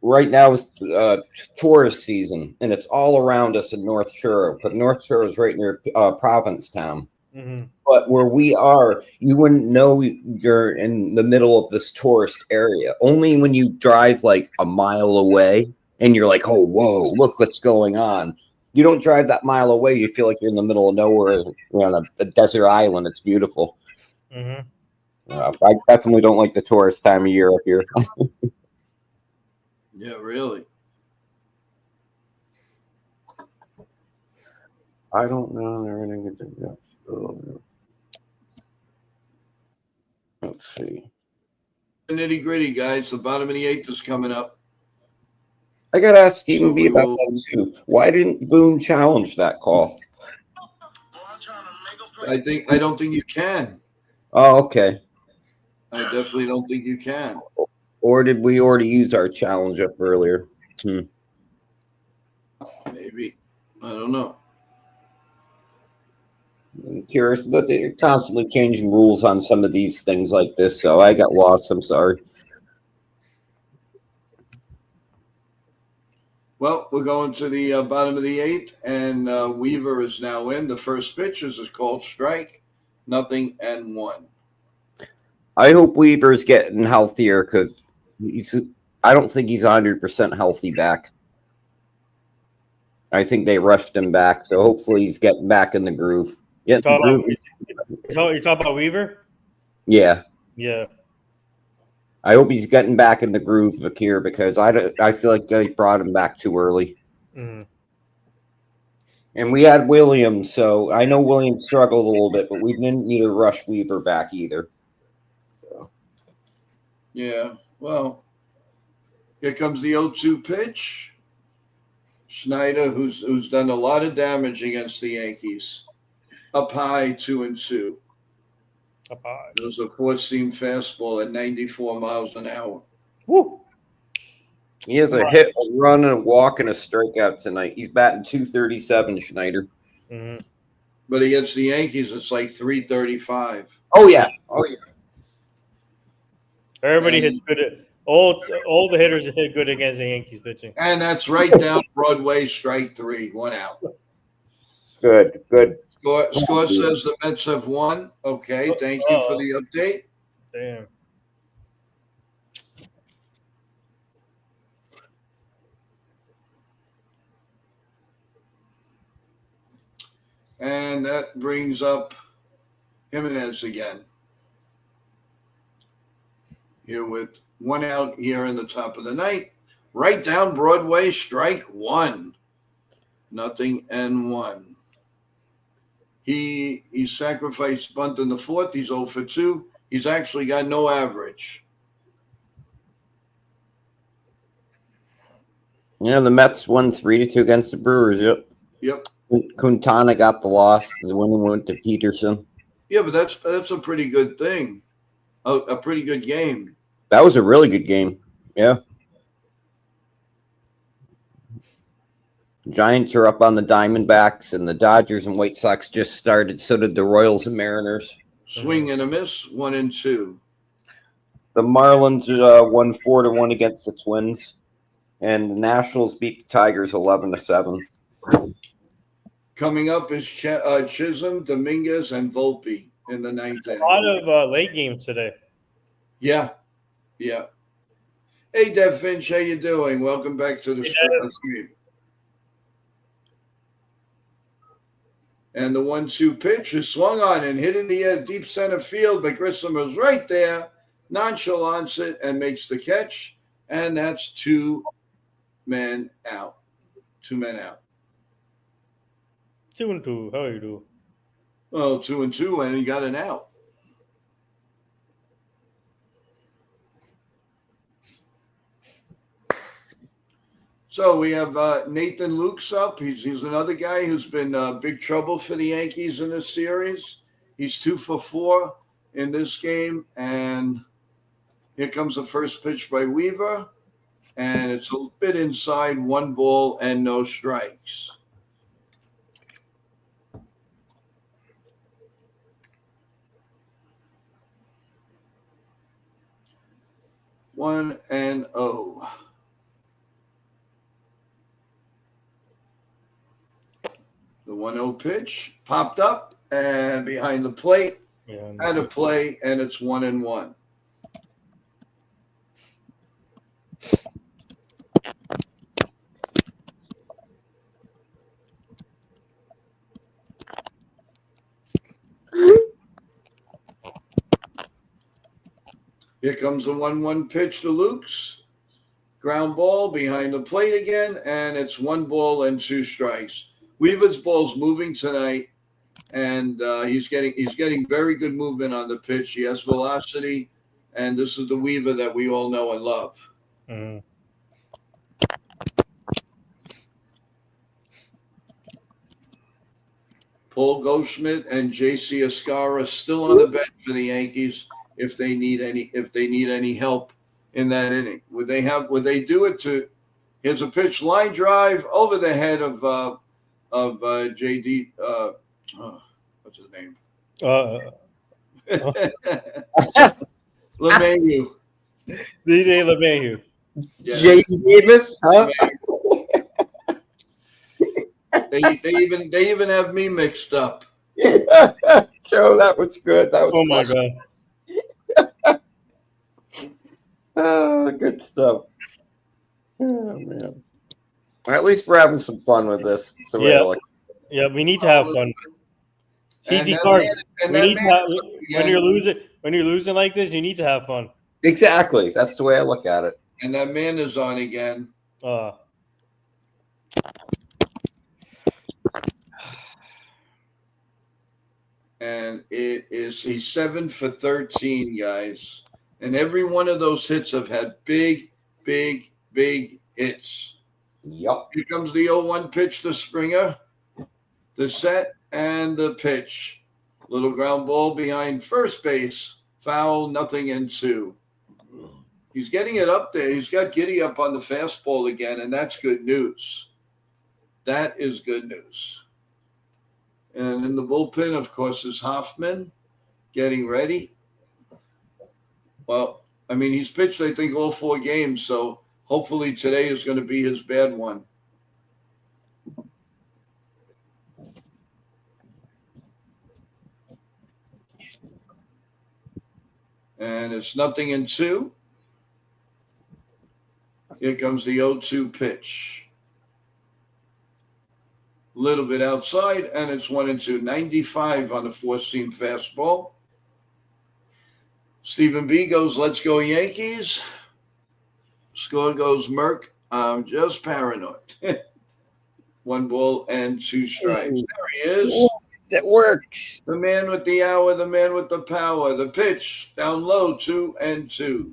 Speaker 2: right now is tourist season, and it's all around us in North Shore. But North Shore is right near Provincetown.
Speaker 3: Mm-hmm.
Speaker 2: But where we are, you wouldn't know you're in the middle of this tourist area. Only when you drive like a mile away and you're like, oh, whoa, look what's going on. You don't drive that mile away. You feel like you're in the middle of nowhere. You're on a desert island. It's beautiful.
Speaker 3: Mm-hmm.
Speaker 2: I definitely don't like the tourist time of year up here.
Speaker 1: Yeah, really.
Speaker 2: I don't know. Let's see.
Speaker 1: Nitty gritty, guys. The bottom of the 8th is coming up.
Speaker 2: I got to ask Stephen
Speaker 1: So
Speaker 2: B
Speaker 1: we
Speaker 2: about
Speaker 1: will-
Speaker 2: that too. Why didn't Boone challenge that call?
Speaker 1: I don't think you can.
Speaker 2: Oh, okay.
Speaker 1: I definitely don't think you can.
Speaker 2: Or did we already use our challenge up earlier?
Speaker 1: Maybe. I don't know.
Speaker 2: I'm curious that they're constantly changing rules on some of these things like this, so I got lost. I'm sorry.
Speaker 1: Well, we're going to the bottom of the 8th, and Weaver is now in. The first pitch is called strike, 0-1.
Speaker 2: I hope Weaver's getting healthier because I don't think he's 100% healthy back. I think they rushed him back, so hopefully he's getting back in the groove. Yeah,
Speaker 3: You're talking about Weaver?
Speaker 2: Yeah.
Speaker 3: Yeah.
Speaker 2: I hope he's getting back in the groove here because I feel like they brought him back too early.
Speaker 3: Mm-hmm.
Speaker 2: And we had Williams, so I know Williams struggled a little bit, but we didn't need to rush Weaver back either.
Speaker 1: Yeah, well, here comes the 0-2 pitch. Schneider, who's done a lot of damage against the Yankees, up high, 2-2.
Speaker 3: Up high.
Speaker 1: It was a 4-seam fastball at 94 miles an hour.
Speaker 3: Woo!
Speaker 2: He has a hit, a run, and a walk, and a strikeout tonight. He's batting .237, Schneider.
Speaker 3: Mm-hmm.
Speaker 1: But against the Yankees, it's like 335.
Speaker 2: Oh, yeah.
Speaker 3: Everybody hits good. All the hitters hit good against the Yankees pitching.
Speaker 1: And that's right down Broadway, strike 3, 1 out.
Speaker 2: Good.
Speaker 1: Score says the Mets have won. Okay, thank you for the update.
Speaker 3: Damn.
Speaker 1: And that brings up Jimenez again. Here with one out here in the top of the ninth. Right down Broadway, strike one. 0-1. He sacrificed bunt in the fourth. He's 0 for 2. He's actually got no average.
Speaker 2: You know, the Mets won 3-2 against the Brewers.
Speaker 1: Yep.
Speaker 2: Quintana got the loss. The winning went to Peterson.
Speaker 1: Yeah, but that's a pretty good thing. A pretty good game.
Speaker 2: That was a really good game. Yeah. Giants are up on the Diamondbacks, and the Dodgers and White Sox just started. So did the Royals and Mariners.
Speaker 1: Swing and a miss, 1-2.
Speaker 2: The Marlins won 4-1 against the Twins, and the Nationals beat the Tigers 11-7.
Speaker 1: Coming up is Chisholm, Dominguez, and Volpe in the ninth
Speaker 3: A
Speaker 1: inning.
Speaker 3: lot of late games today.
Speaker 1: Yeah. Hey, Dev Finch, how you doing? Welcome back to the stream. And the 1-2 pitch is swung on and hit in the air, deep center field, but Grissom was right there, nonchalants it, and makes the catch. And that's 2 men out. 2 men out.
Speaker 3: 2-2. How you do?
Speaker 1: Well, 2-2, and he got an out. So we have Nathan Lukes up. He's another guy who's been big trouble for the Yankees in this series. He's 2 for 4 in this game. And here comes the first pitch by Weaver. And it's a bit inside, 1 ball and no strikes. One and 0. The 1-0 pitch popped up and behind the plate, had a play, and it's 1-1. Here comes the 1-1 pitch to Lukes. Ground ball behind the plate again, and it's 1 ball and 2 strikes. Weaver's ball's moving tonight, and he's getting very good movement on the pitch. He has velocity, and this is the Weaver that we all know and love.
Speaker 3: Mm-hmm.
Speaker 1: Paul Goldschmidt and J.C. Escara still on the bench for the Yankees if they need any help in that inning. Would they do it to? Here's a pitch, line drive over the head of JD. What's his name? LeMahieu.
Speaker 3: DJ LeMahieu.
Speaker 1: Yeah.
Speaker 2: J.D. Davis, huh?
Speaker 1: They even have me mixed up.
Speaker 2: Joe, that was good. That was
Speaker 3: Oh my
Speaker 2: fun.
Speaker 3: god.
Speaker 2: Oh, good stuff. Oh man. At least we're having some fun with this. So
Speaker 3: Yeah. Yeah, we need to have fun. CT Card. When you're losing like this, you need to have fun.
Speaker 2: Exactly. That's the way I look at it.
Speaker 1: And that man is on again. And he's 7 for 13, guys. And every one of those hits have had big hits.
Speaker 2: Yup.
Speaker 1: Here comes the 0-1 pitch to Springer. The set and the pitch. Little ground ball behind first base. Foul, 0-2. He's getting it up there. He's got Giddy up on the fastball again, and that's good news. That is good news. And in the bullpen, of course, is Hoffman getting ready. Well, I mean, he's pitched, I think, all 4 games, so hopefully today is going to be his bad one. And it's 0-2. Here comes the 0-2 pitch. little bit outside, and it's 1-2. 95 on the four-seam fastball. Stephen B goes, let's go Yankees. Score goes Merck. I'm just paranoid. 1 ball and 2 strikes. There he is.
Speaker 2: It works.
Speaker 1: The man with the hour, the man with the power. The pitch down low, 2-2.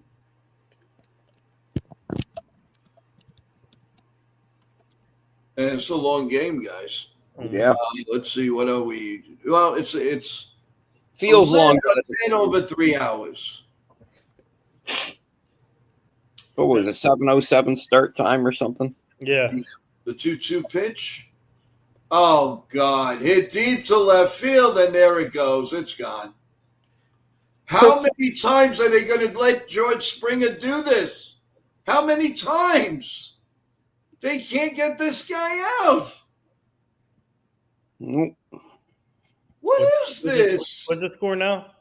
Speaker 1: And it's a long game, guys.
Speaker 2: Yeah.
Speaker 1: Let's see, what are we? Well, it's
Speaker 2: Feels long.
Speaker 1: over 3 hours.
Speaker 2: What was it, 7:07 start time or something?
Speaker 3: Yeah.
Speaker 1: The 2-2 pitch. Oh, God. Hit deep to left field, and there it goes. It's gone. How many times are they going to let George Springer do this? How many times? They can't get this guy out.
Speaker 2: Nope.
Speaker 1: What is this?
Speaker 3: What's the score now?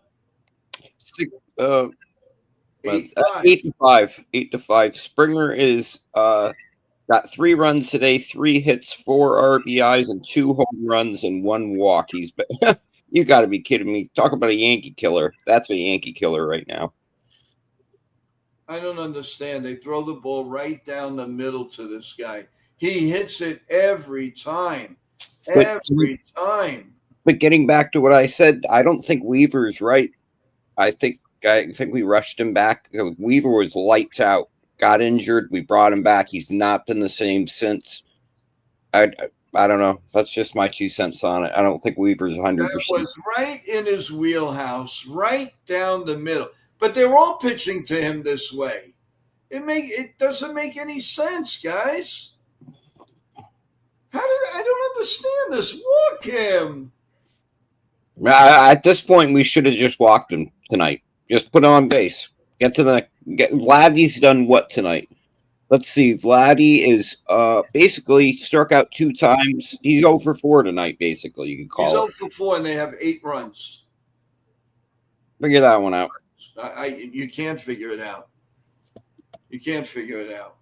Speaker 1: 8-5.
Speaker 2: 8-5. Springer is got 3 runs today, 3 hits, 4 RBIs, and 2 home runs and 1 walk. You got to be kidding me! Talk about a Yankee killer. That's a Yankee killer right now.
Speaker 1: I don't understand. They throw the ball right down the middle to this guy. He hits it every time. Every time.
Speaker 2: But getting back to what I said, I don't think Weaver's right. I think we rushed him back. Weaver was lights out, got injured. We brought him back. He's not been the same since. I don't know. That's just my 2 cents on it. I don't think Weaver's 100%.
Speaker 1: That was right in his wheelhouse, right down the middle. But they're all pitching to him this way. It doesn't make any sense, guys. I don't understand this. Walk him.
Speaker 2: At this point, we should have just walked him tonight. Just put him on base. Vladdy's done what tonight? Let's see. Vladdy is basically struck out 2 times. He's 0 for 4 tonight, basically. You could call it.
Speaker 1: He's 0 for 4, and they have 8 runs.
Speaker 2: Figure that one out.
Speaker 1: You can't figure it out. You can't figure it out.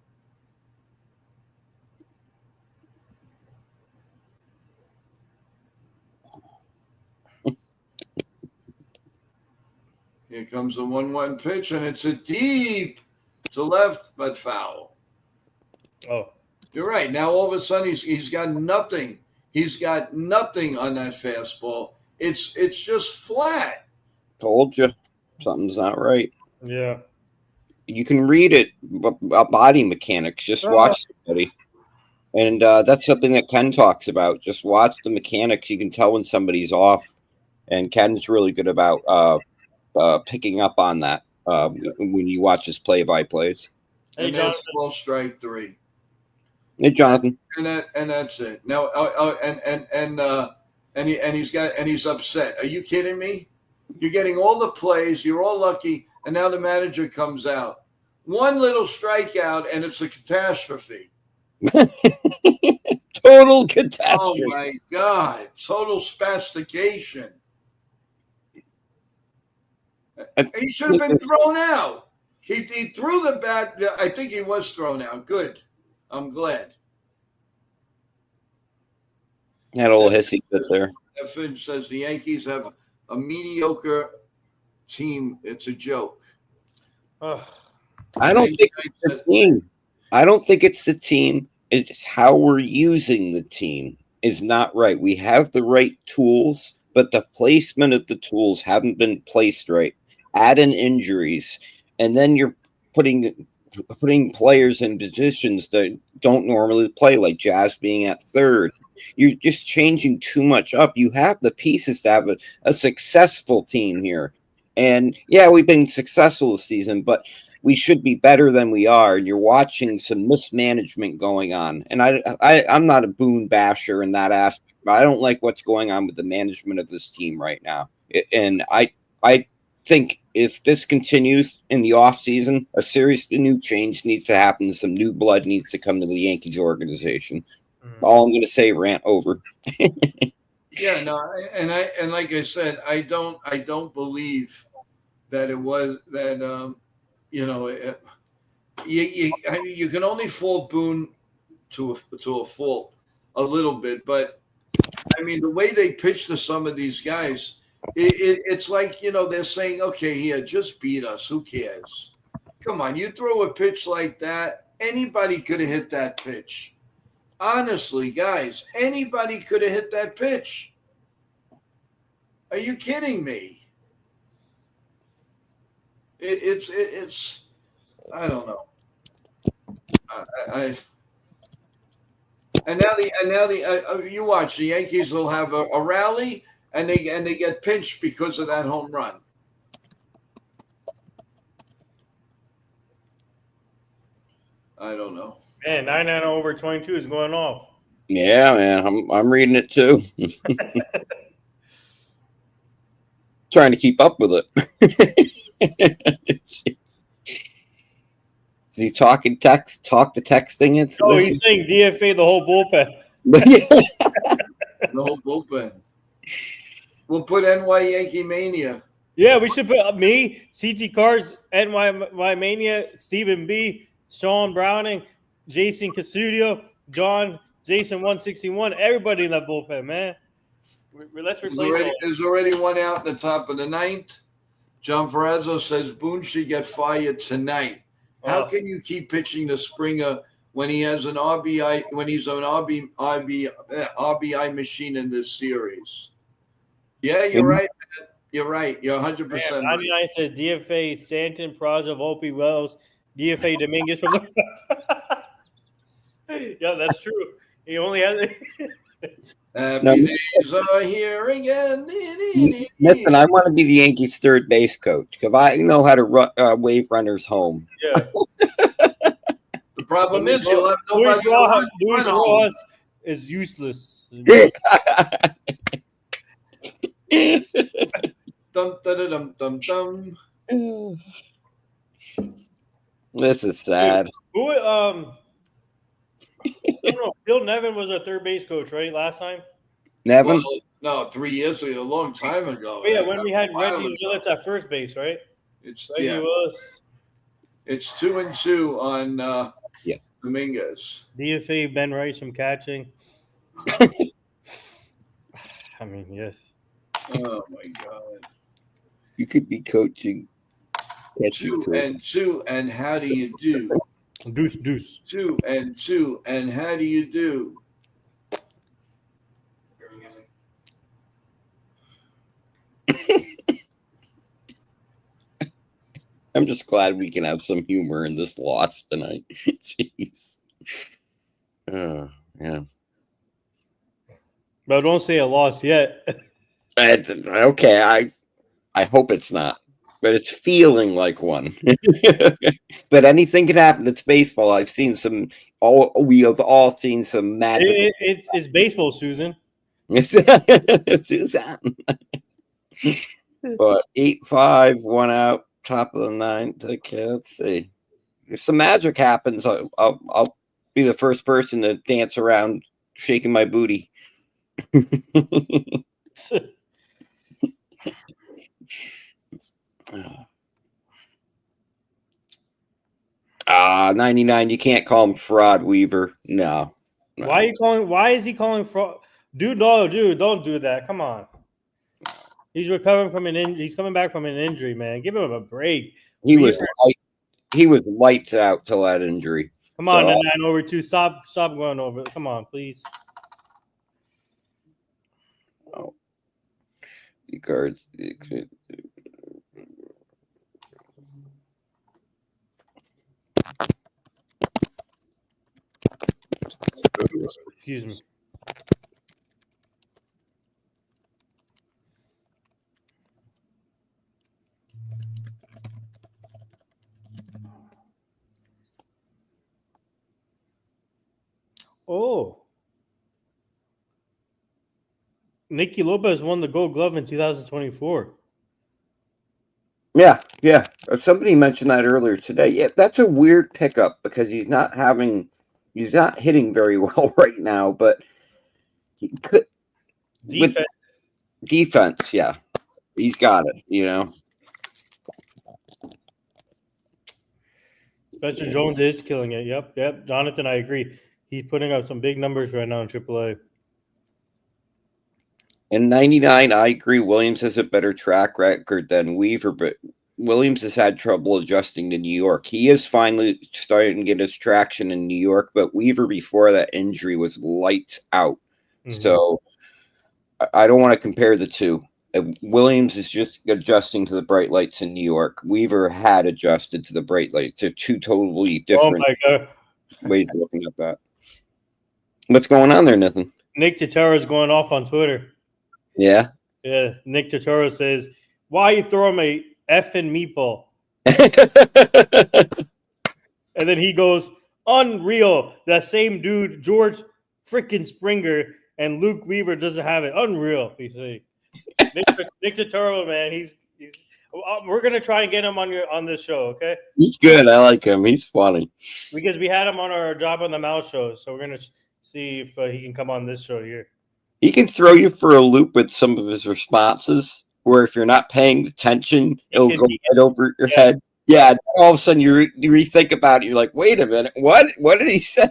Speaker 1: Here comes the 1-1 pitch, and it's a deep to left, but foul.
Speaker 3: Oh,
Speaker 1: you're right. Now all of a sudden he's got nothing. He's got nothing on that fastball. It's just flat.
Speaker 2: Told you. Something's not right.
Speaker 3: yeah.
Speaker 2: You can read it about body mechanics. Just watch somebody. And that's something that Ken talks about. Just watch the mechanics. You can tell when somebody's off. And Ken's really good about picking up on that when you watch his play-by-plays.
Speaker 3: Hey,
Speaker 1: and
Speaker 3: Jonathan.
Speaker 1: that's ball strike 3.
Speaker 2: Hey, Jonathan.
Speaker 1: And that's it. Now he's upset. Are you kidding me? You're getting all the plays. You're all lucky. And now the manager comes out. 1 little strikeout, and it's a catastrophe.
Speaker 2: Total catastrophe.
Speaker 1: Oh, my God. Total spastication. He should have been thrown out. He threw the bat. I think he was thrown out. Good. I'm glad.
Speaker 2: Had a little hissy fit there.
Speaker 1: Finch says the Yankees have a mediocre team. It's a joke.
Speaker 2: I don't think it's the team. I don't think it's the team. It's how we're using the team is not right. We have the right tools, but the placement of the tools haven't been placed right. Add in injuries, and then you're putting players in positions that don't normally play, like Jazz being at third. You're just changing too much up. You have the pieces to have a successful team here. And yeah, we've been successful this season, but we should be better than we are. And you're watching some mismanagement going on. And I'm not a Boone basher in that aspect, but I don't like what's going on with the management of this team right now. And I think if this continues in the offseason, a serious new change needs to happen. Some new blood needs to come to the Yankees organization. All I'm going to say, rant over.
Speaker 1: Yeah, no, and like I said, I don't believe that it was that you can only fault Boone to a fault a little bit, but I mean, the way they pitch to some of these guys, it's like, they're saying, okay, here, just beat us. Who cares? Come on, you throw a pitch like that, anybody could have hit that pitch. Honestly, guys, anybody could have hit that pitch. Are you kidding me? It's I don't know. And now you watch, the Yankees will have a rally and they get pinched because of that home run. I don't know.
Speaker 3: Man, 9-9 over 22 is going off.
Speaker 2: Yeah, man, I'm reading it too. Trying to keep up with it. Is he talking text? Talk to texting it?
Speaker 3: Oh, he's saying DFA the whole bullpen.
Speaker 1: The whole bullpen. We'll put NY Yankee Mania.
Speaker 3: Yeah, we should put me, CT Cards, NY Mania, Stephen B, Sean Browning, Jason Casudio, John, Jason 161, everybody in that bullpen, man. Let's replace
Speaker 1: There's already one out in the top of the ninth. John Ferrazzo says Boone should get fired tonight. How can you keep pitching to Springer when he has an RBI, when he's an RBI machine in this series? Yeah, you're right, man. You're right. You're 100% right.
Speaker 3: 99 says DFA Stanton, Peraza, Volpe, Wells, DFA Dominguez from the Yeah, that's true. He only has
Speaker 1: Happy days are here again.
Speaker 2: Listen, I want to be the Yankees' third base coach because I know how to wave runners home.
Speaker 3: Yeah.
Speaker 1: The problem is you'll have nobody.
Speaker 3: Luis Rojas is useless.
Speaker 1: Dum, dum, dum, dum.
Speaker 2: This is sad.
Speaker 3: Who? I don't know. Bill Nevin was a third base coach, right? Last time.
Speaker 2: Nevin?
Speaker 1: Well, no, 3 years ago, a long time ago.
Speaker 3: Oh, yeah, when we had Reggie Willis at first base, right?
Speaker 1: It's
Speaker 3: Reggie Willis.
Speaker 1: It's 2-2 on Dominguez.
Speaker 3: DFA Ben Rice from catching. I mean, yes.
Speaker 1: Oh my God.
Speaker 2: You could be coaching.
Speaker 1: 2-2, and how do you do?
Speaker 3: Deuce.
Speaker 1: 2-2, and how do you do?
Speaker 2: I'm just glad we can have some humor in this loss tonight. Jeez. Yeah.
Speaker 3: But don't say a loss yet.
Speaker 2: Okay, I hope it's not. But it's feeling like one. But anything can happen. It's baseball. I've seen some. We have all seen some magic.
Speaker 3: It's baseball, Susan.
Speaker 2: Susan. But 8-5, 1 out, top of the ninth. Okay, let's see. If some magic happens, I'll be the first person to dance around shaking my booty. 99. You can't call him Fraud Weaver. No.
Speaker 3: Why is he calling fraud? Dude, don't do that. Come on. He's recovering from an injury. He's coming back from an injury, man. Give him a break.
Speaker 2: He was lights out till that injury.
Speaker 3: Come on, 9-9-2. Stop going over. Come on, please.
Speaker 2: Oh. The cards.
Speaker 3: Excuse me. Oh. Nicky Lopez won the Gold Glove in 2024.
Speaker 2: Yeah. Somebody mentioned that earlier today. Yeah, that's a weird pickup because he's not hitting very well right now, but he could defense, yeah. He's got it,
Speaker 3: Spencer Jones is killing it. Yep. Jonathan, I agree. He's putting up some big numbers right now in AAA.
Speaker 2: In 99, I agree. Williams has a better track record than Weaver, but Williams has had trouble adjusting to New York. He is finally starting to get his traction in New York, but Weaver before that injury was lights out. So I don't want to compare the two. Williams is just adjusting to the bright lights in New York. Weaver had adjusted to the bright lights. They're two totally different ways of looking at that. What's going on there, Nathan?
Speaker 3: Nick Totaro is going off on Twitter.
Speaker 2: Yeah.
Speaker 3: Yeah. Nick Totaro says, "Why you throwing a effing meatball?" And then he goes, "Unreal. That same dude, George freaking Springer, and Luke Weaver doesn't have it. Unreal." He say, Nick Totaro, man, he's. We're gonna try and get him on this show, okay?
Speaker 2: He's good. I like him. He's funny
Speaker 3: because we had him on our Job on the Mouse show, so we're gonna see if he can come on this show here.
Speaker 2: He can throw you for a loop with some of his responses, where if you're not paying attention, it'll go right over your head. Yeah, all of a sudden you rethink about it. You're like, wait a minute, what did he say?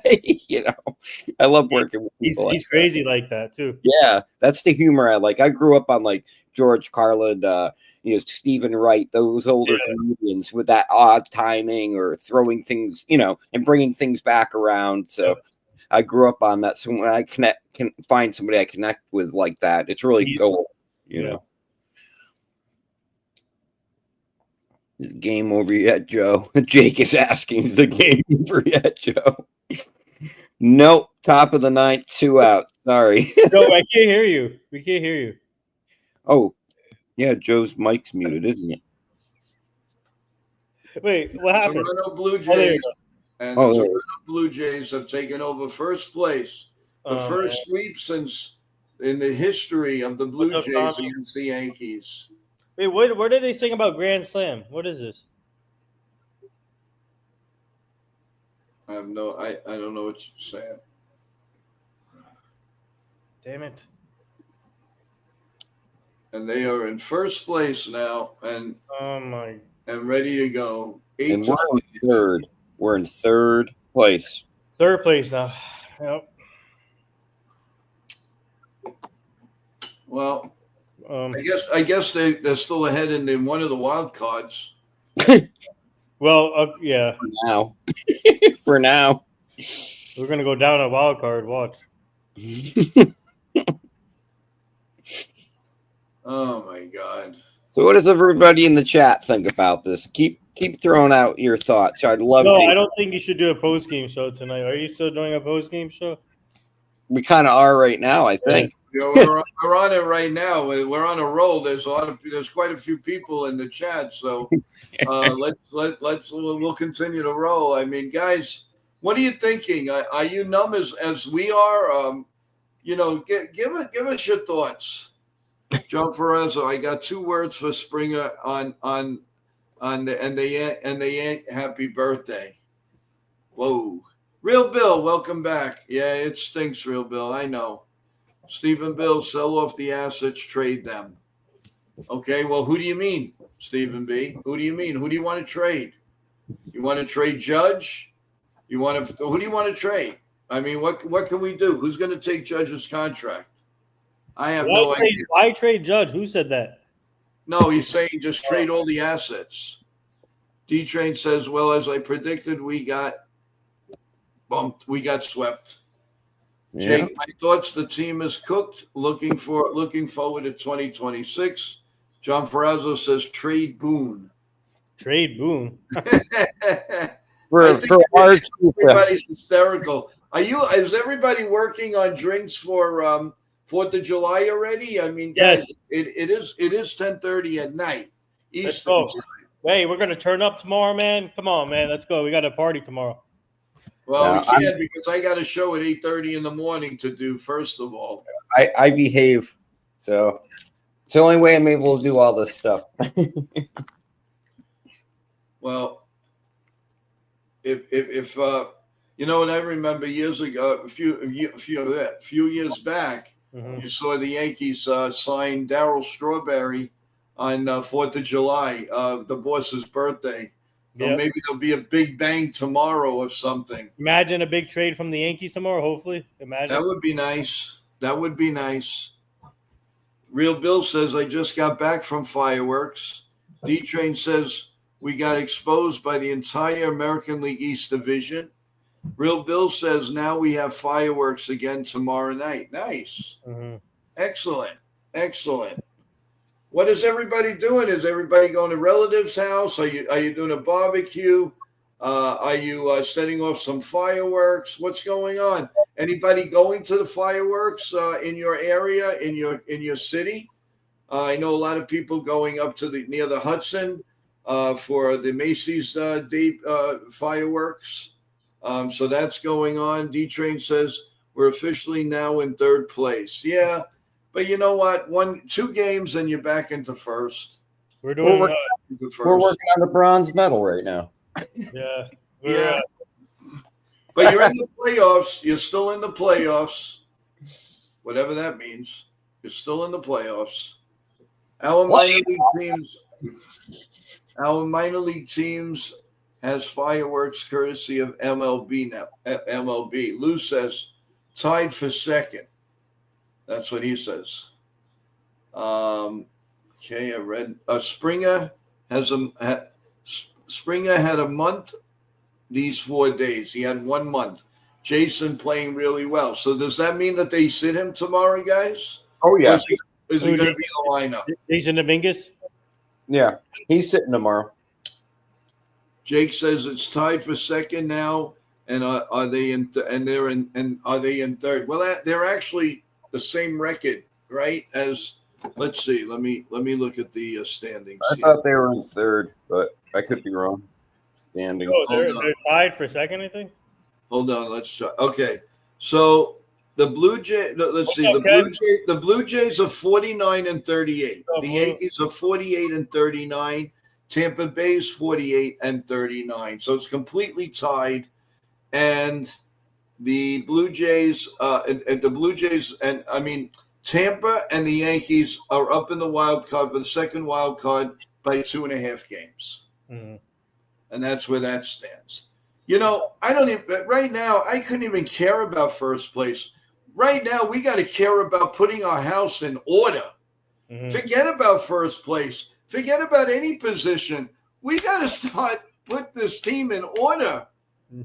Speaker 2: I love working with people.
Speaker 3: He's crazy like that too.
Speaker 2: Yeah, that's the humor I like. I grew up on like George Carlin, Stephen Wright, those older comedians with that odd timing or throwing things, and bringing things back around. So I grew up on that. So when I can find somebody I connect with like that, it's really cool, you know. Is the game over yet, Joe? Jake is asking, is the game over yet, Joe? Nope. Top of the ninth, 2 out. Sorry.
Speaker 3: No, I can't hear you. We can't hear you.
Speaker 2: Oh, yeah, Joe's mic's muted, isn't it?
Speaker 3: Wait, what happened?
Speaker 1: Toronto Blue Jays and the Toronto Blue Jays have taken over first place. The first sweep since in the history of the Blue Jays against the Yankees.
Speaker 3: Wait, what did they sing about Grand Slam? What is this?
Speaker 1: I don't know what you're saying.
Speaker 3: Damn it.
Speaker 1: And they are in first place now and ready to go.
Speaker 2: And we're in third. We're in third place.
Speaker 3: Third place now. Yep.
Speaker 1: Well, I guess they're still ahead in one of the wild cards.
Speaker 3: Well, yeah.
Speaker 2: For now.
Speaker 3: We're gonna go down a wild card. Watch.
Speaker 1: Oh my God!
Speaker 2: So, what does everybody in the chat think about this? Keep throwing out your thoughts. I'd love.
Speaker 3: No, I don't think you should do a post game show tonight. Are you still doing a post game show?
Speaker 2: We kind of are right now, I think.
Speaker 1: We're on it right now. We're on a roll. There's quite a few people in the chat, so we'll continue to roll. I mean, guys, what are you thinking? Are you numb as we are? Give us your thoughts. John Ferrazzo, I got 2 words for Springer on the happy birthday. Whoa. Real Bill, welcome back. Yeah, it stinks, Real Bill. I know. Stephen Bill, sell off the assets, trade them. Okay, well, who do you mean, Stephen B? Who do you mean? Who do you want to trade? You want to trade Judge? Who do you want to trade? I mean, what can we do? Who's going to take Judge's contract? I have no idea.
Speaker 3: Why trade Judge? Who said that?
Speaker 1: No, he's saying just trade all the assets. D-Train says, well, as I predicted, we got bumped. We got swept.
Speaker 2: Yeah.
Speaker 1: Jake, my thoughts, the team is cooked. Looking forward to 2026. John Ferrazzo says trade Boone.
Speaker 3: Trade Boone.
Speaker 1: Everybody's hysterical. Is everybody working on drinks for 4th of July already? I mean, guys,
Speaker 3: yes.
Speaker 1: it is 10:30 at night.
Speaker 3: Let's go. Hey, we're gonna turn up tomorrow, man. Come on, man. Let's go. We got a party tomorrow.
Speaker 1: Well, we can't because I got a show at 8:30 in the morning to do. First of all,
Speaker 2: I behave, so it's the only way I'm able to do all this stuff.
Speaker 1: Well, if what I remember years ago, a few years back, you saw the Yankees sign Darryl Strawberry on 4th of July, the boss's birthday. So maybe there'll be a big bang tomorrow or something.
Speaker 3: Imagine a big trade from the Yankees tomorrow, hopefully. Imagine.
Speaker 1: That would be nice. Real Bill says, I just got back from fireworks. D-Train says, we got exposed by the entire American League East Division. Real Bill says, now we have fireworks again tomorrow night. Nice.
Speaker 3: Mm-hmm.
Speaker 1: Excellent. Excellent. What is everybody doing? Is everybody going to relatives' house? Are you doing a barbecue? Are you setting off some fireworks? What's going on? Anybody going to the fireworks in your area, in your city? I know a lot of people going up to near the Hudson for the Macy's Day fireworks. So that's going on. D-Train says we're officially now in third place. Yeah, but you know what? 2 games and you're back into first.
Speaker 3: We're doing.
Speaker 2: We're working on the bronze medal right now.
Speaker 3: Yeah.
Speaker 1: Yeah. But you're in the playoffs. You're still in the playoffs. Whatever that means. You're still in the playoffs. Our minor league teams has fireworks courtesy of MLB now. MLB. Lou says tied for second. That's what he says. Okay, I read. Springer Springer had a month these 4 days. He had 1 month. Jason playing really well. So does that mean that they sit him tomorrow, guys?
Speaker 2: Oh, yeah.
Speaker 1: Is he going to be in the lineup?
Speaker 3: Jason Dominguez?
Speaker 2: Yeah, he's sitting tomorrow.
Speaker 1: Jake says it's tied for second now, and are they in? Are they in third? Well, they're actually the same record, right? As let's see. Let me look at the standings.
Speaker 2: I thought they were in third, but I could be wrong. Standings.
Speaker 3: Oh, they're tied for second, I think.
Speaker 1: Hold on, let's try. Okay, so the Blue Jays. Let's see. The Blue Jays are 49 and 38. The Yankees are 48 and 39. Tampa Bay's 48 and 39. So it's completely tied. And the Blue Jays, Tampa and the Yankees are up in the wild card for the second wild card by 2.5 games.
Speaker 3: Mm-hmm.
Speaker 1: And that's where that stands. You know, right now, I couldn't even care about first place. Right now, we got to care about putting our house in order. Mm-hmm. Forget about first place. Forget about any position. We got to put this team in order,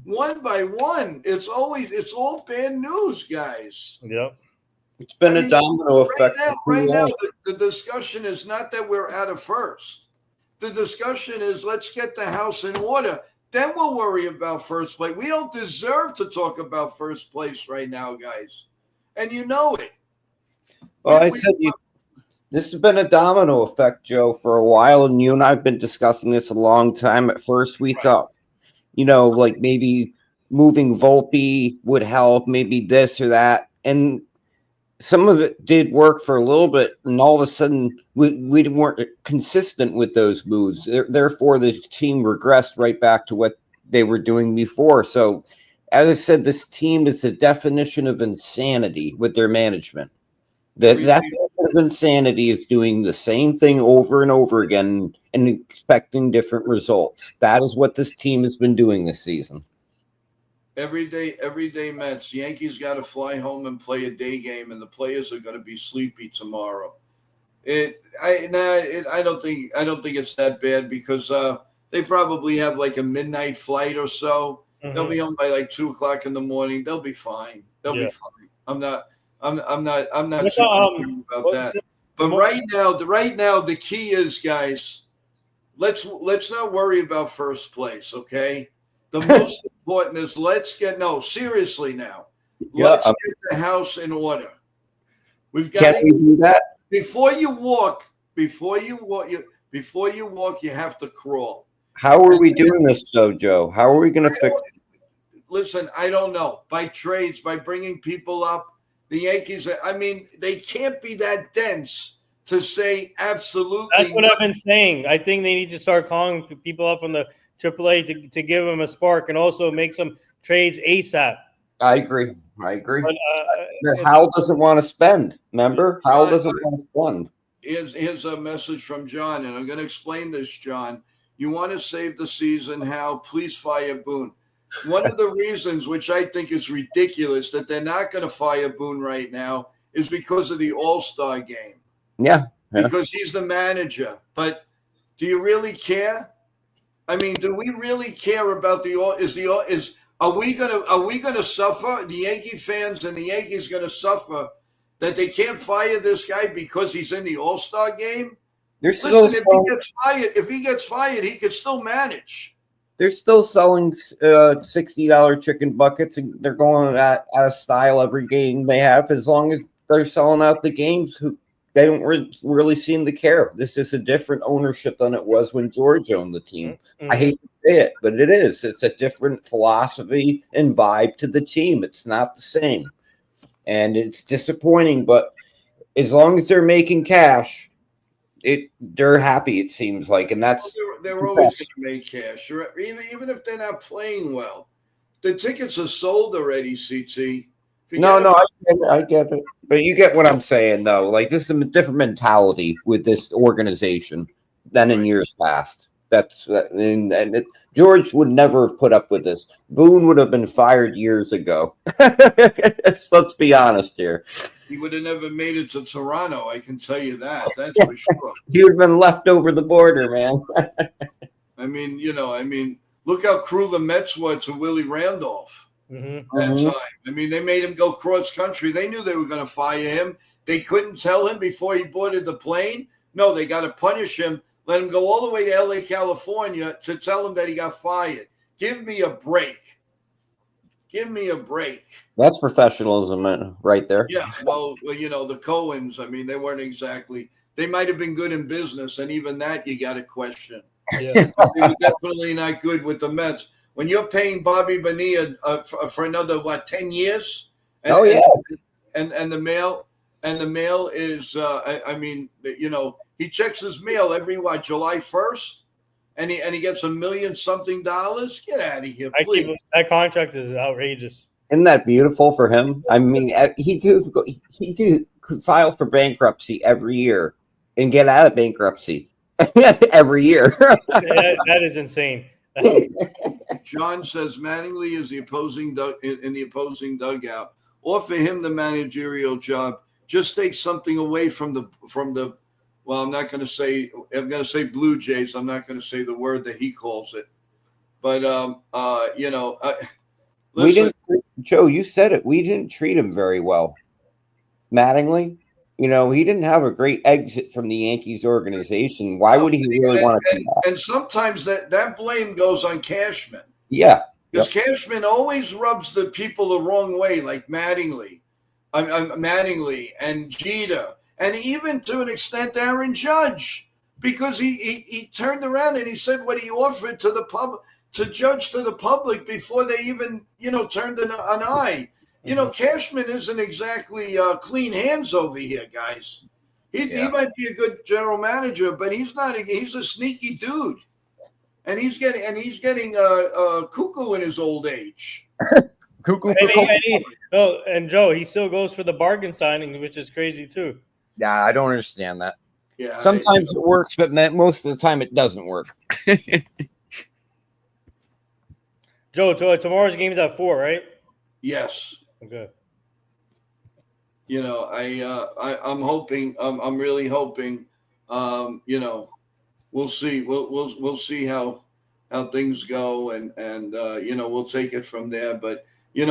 Speaker 1: one by one. It's all bad news, guys.
Speaker 3: Yep.
Speaker 2: It's been a domino effect.
Speaker 1: Right now, the discussion is not that we're out of first. The discussion is let's get the house in order. Then we'll worry about first place. We don't deserve to talk about first place right now, guys. And you know it.
Speaker 2: Well, this has been a domino effect, Joe, for a while, and you and I have been discussing this a long time. At first, we thought, like maybe moving Volpe would help, maybe this or that, and some of it did work for a little bit, and all of a sudden, we weren't consistent with those moves. Therefore, the team regressed right back to what they were doing before. So, as I said, this team is the definition of insanity with their management. That insanity is doing the same thing over and over again and expecting different results. That is what this team has been doing this season.
Speaker 1: Every day Mets. Yankees got to fly home and play a day game, and the players are going to be sleepy tomorrow. I don't think it's that bad because they probably have like a midnight flight or so. Mm-hmm. They'll be home by like 2:00 in the morning. They'll be fine. They'll be fine. I'm not too about that. But right now, the key is, guys, let's not worry about first place, okay? The most important is seriously now. Let's get the house in order. We've got
Speaker 2: Can we do that?
Speaker 1: Before you walk, you have to crawl.
Speaker 2: How are we doing this, though, Joe? How are we going to fix it?
Speaker 1: Listen, I don't know. By trades, by bringing people up. The Yankees, they can't be that dense to say absolutely.
Speaker 3: That's what I've been saying. I think they need to start calling people up from the AAA to give them a spark and also make some trades ASAP.
Speaker 2: I agree. But Howell doesn't want to spend. Remember? Howell doesn't want to spend.
Speaker 1: Here's a message from John, and I'm going to explain this, John. You want to save the season, Hal? Please fire Boone. One of the reasons, which I think is ridiculous, that they're not going to fire Boone right now is because of the All-Star game.
Speaker 2: Yeah.
Speaker 1: because he's the manager. But do you really care? I mean, do we really care about are we gonna suffer? The Yankee fans and the Yankees gonna suffer that they can't fire this guy because he's in the All-Star game?
Speaker 2: They're still
Speaker 1: Listen, if he gets fired, he could still manage.
Speaker 2: They're still selling $60 chicken buckets, and they're going out of style every game they have. As long as they're selling out the games, they don't really seem to care. This is a different ownership than it was when George owned the team.
Speaker 3: Mm-hmm.
Speaker 2: I hate to say it, but it is. It's a different philosophy and vibe to the team. It's not the same, and it's disappointing. But as long as they're making cash, they're happy. It seems like, and that's
Speaker 1: they're always going to make cash, even if they're not playing well. The tickets are sold already, CT.
Speaker 2: I get it. But you get what I'm saying, though. Like, this is a different mentality with this organization than in years past. George would never have put up with this. Boone would have been fired years ago. Let's be honest here.
Speaker 1: He would have never made it to Toronto. I can tell you that. That's for sure.
Speaker 2: He would have been left over the border, man.
Speaker 1: I mean, look how cruel the Mets were to Willie Randolph.
Speaker 3: Mm-hmm.
Speaker 1: That time. I mean, they made him go cross country. They knew they were going to fire him. They couldn't tell him before he boarded the plane. No, they got to punish him. Let him go all the way to LA, California to tell him that he got fired. Give me a break. Give me a break.
Speaker 2: That's professionalism right there.
Speaker 1: Yeah, well, the Coens, I mean, they weren't exactly – they might have been good in business, and even that you got to question.
Speaker 3: Yeah.
Speaker 1: They were definitely not good with the Mets. When you're paying Bobby Bonilla for another 10 years? And the mail is he checks his mail every July 1st, and he gets $1 million something. Get out of here, please.
Speaker 3: That contract is outrageous.
Speaker 2: Isn't that beautiful for him? I mean, he could file for bankruptcy every year and get out of bankruptcy every year.
Speaker 3: That is insane.
Speaker 1: John says Mattingly is in the opposing dugout. Offer him the managerial job. Just take something away from the. Well, I'm going to say Blue Jays. I'm not going to say the word that he calls it. But
Speaker 2: we didn't. Joe, you said it. We didn't treat him very well. Mattingly. He didn't have a great exit from the Yankees organization. Why would he really want to do that?
Speaker 1: And sometimes that blame goes on Cashman.
Speaker 2: Yeah.
Speaker 1: Because Cashman always rubs the people the wrong way, like Mattingly and Jeter, and even to an extent Aaron Judge, because he turned around and he said what he offered to the public, to Judge, to the public before they even, turned an eye. Cashman isn't exactly clean hands over here, guys. He might be a good general manager, but he's not. He's a sneaky dude, and he's getting cuckoo in his old age.
Speaker 2: Cuckoo.
Speaker 3: And Joe, he still goes for the bargain signing, which is crazy too.
Speaker 2: Yeah, I don't understand that.
Speaker 1: Yeah,
Speaker 2: sometimes it works, but most of the time it doesn't work.
Speaker 3: Joe, tomorrow's game's at 4, right?
Speaker 1: Yes.
Speaker 3: Okay.
Speaker 1: I'm hoping. I'm really hoping. We'll see. We'll see how things go, and we'll take it from there. But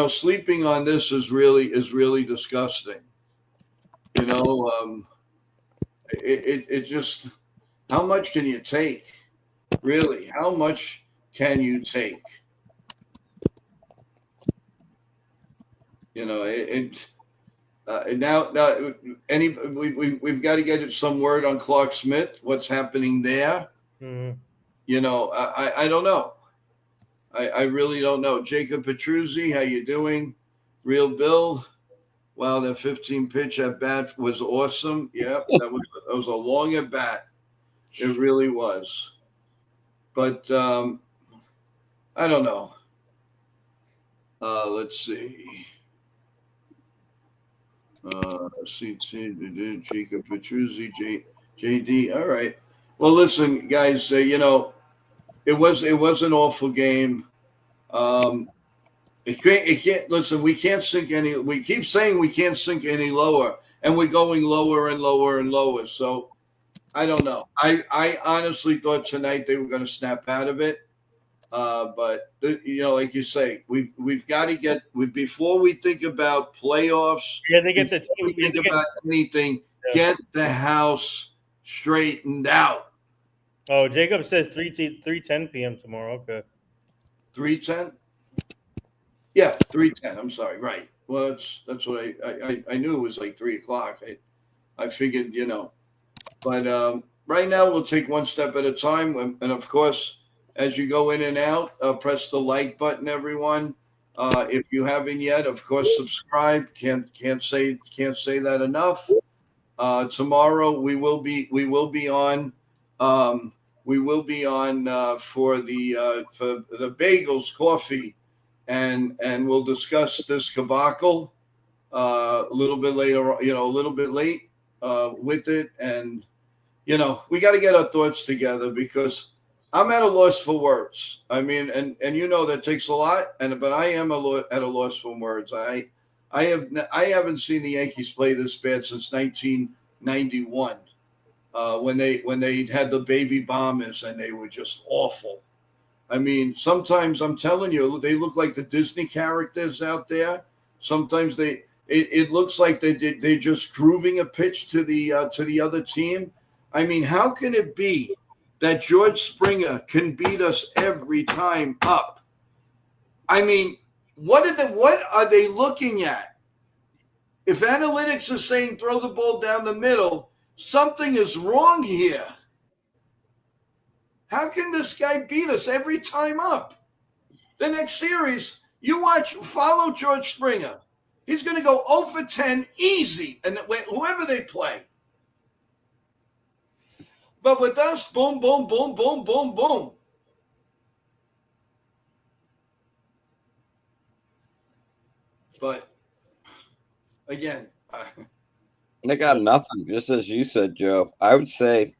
Speaker 1: sleeping on this is really disgusting. It just, how much can you take? Really, how much can you take? Now we've got to get some word on Clark Smith. What's happening there? Mm-hmm. I don't know. I really don't know. Jacob Petruzzi, how you doing? Real Bill. Wow, that 15 pitch at bat was awesome. Yeah, that was a long at bat. It really was. But I don't know. Let's see. CT, Jacob Petruzzi, JD. All right. Well, listen, guys. It was an awful game. It can't. Listen, we can't sink any. We keep saying we can't sink any lower, and we're going lower and lower and lower. So I don't know. I honestly thought tonight they were going to snap out of it. But like you say, we've got to get before we think about playoffs.
Speaker 3: Yeah, they get the team.
Speaker 1: We think about anything. Yeah. Get the house straightened out.
Speaker 3: Oh, Jacob says 3:10 p.m. tomorrow. Okay.
Speaker 1: 3:10. Yeah, 3:10. I'm sorry. Right. Well, that's what I knew it was like 3:00. I figured, but right now we'll take one step at a time, and of course, as you go in and out, press the like button, everyone. If you haven't yet, of course, subscribe. Can't say that enough. Tomorrow we will be on. We will be on for the bagels, coffee, and we'll discuss this debacle a little bit later. A little bit late with it, and we got to get our thoughts together because I'm at a loss for words. I mean, and that takes a lot, but I am at a loss for words. I haven't seen the Yankees play this bad since 1991, when they had the baby bombers and they were just awful. I mean, sometimes I'm telling you, they look like the Disney characters out there. Sometimes it looks like they're just grooving a pitch to the other team. I mean, how can it be that George Springer can beat us every time up? I mean, what are they looking at? If analytics is saying throw the ball down the middle, something is wrong here. How can this guy beat us every time up? The next series, follow George Springer. He's going to go 0 for 10 easy, and whoever they play. But with us, boom, boom, boom, boom, boom, boom. But again,
Speaker 2: they got nothing. Just as you said, Joe, I would say,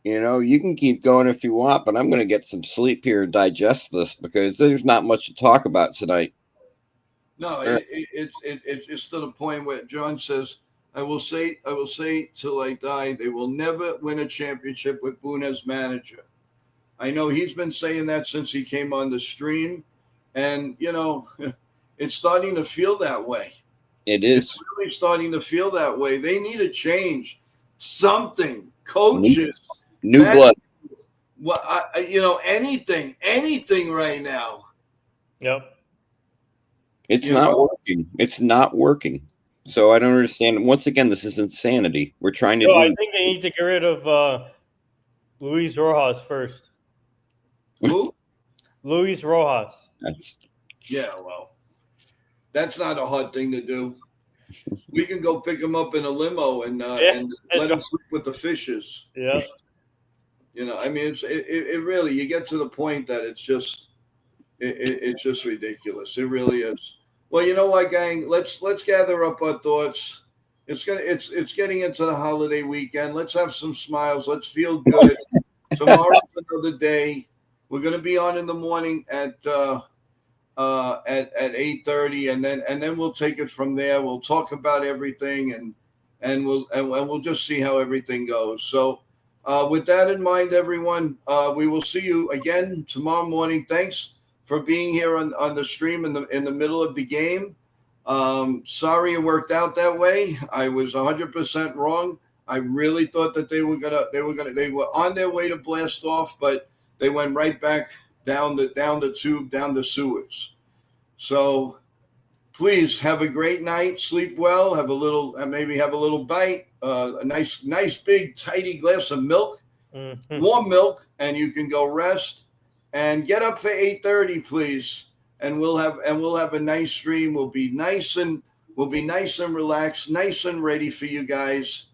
Speaker 2: you can keep going if you want, but I'm going to get some sleep here and digest this because there's not much to talk about tonight.
Speaker 1: No, it's to the point where John says, I will say till I die, they will never win a championship with Boone as manager. I know he's been saying that since he came on the stream, and it's starting to feel that way.
Speaker 2: It is.
Speaker 1: It's really starting to feel that way. They need a change, something, coaches,
Speaker 2: new blood.
Speaker 1: Well, anything right now.
Speaker 3: Yep.
Speaker 2: It's not working. It's not working. So I don't understand. Once again, this is insanity. We're trying to.
Speaker 3: I think they need to get rid of Luis Rojas first.
Speaker 1: Who?
Speaker 3: Luis Rojas.
Speaker 1: That's not a hard thing to do. We can go pick him up in a limo and let him sleep with the fishes.
Speaker 3: Yeah.
Speaker 1: I mean, it really, you get to the point that it's just ridiculous. It really is. Well, you know what, gang? Let's gather up our thoughts. It's getting into the holiday weekend. Let's have some smiles. Let's feel good. Tomorrow's another day. We're going to be on in the morning at 8:30, and then we'll take it from there. We'll talk about everything, and we'll just see how everything goes. So, with that in mind, everyone, we will see you again tomorrow morning. Thanks for being here on the stream in the middle of the game. Sorry it worked out that way. I was 100% wrong. I really thought that they were on their way to blast off, but they went right back down the tube, down the sewers. So please have a great night. Sleep well. Maybe have a little bite. A nice big tidy glass of milk, warm milk, and you can go rest. And get up for 8:30, please. And we'll have a nice stream. We'll be nice and relaxed, nice and ready for you guys,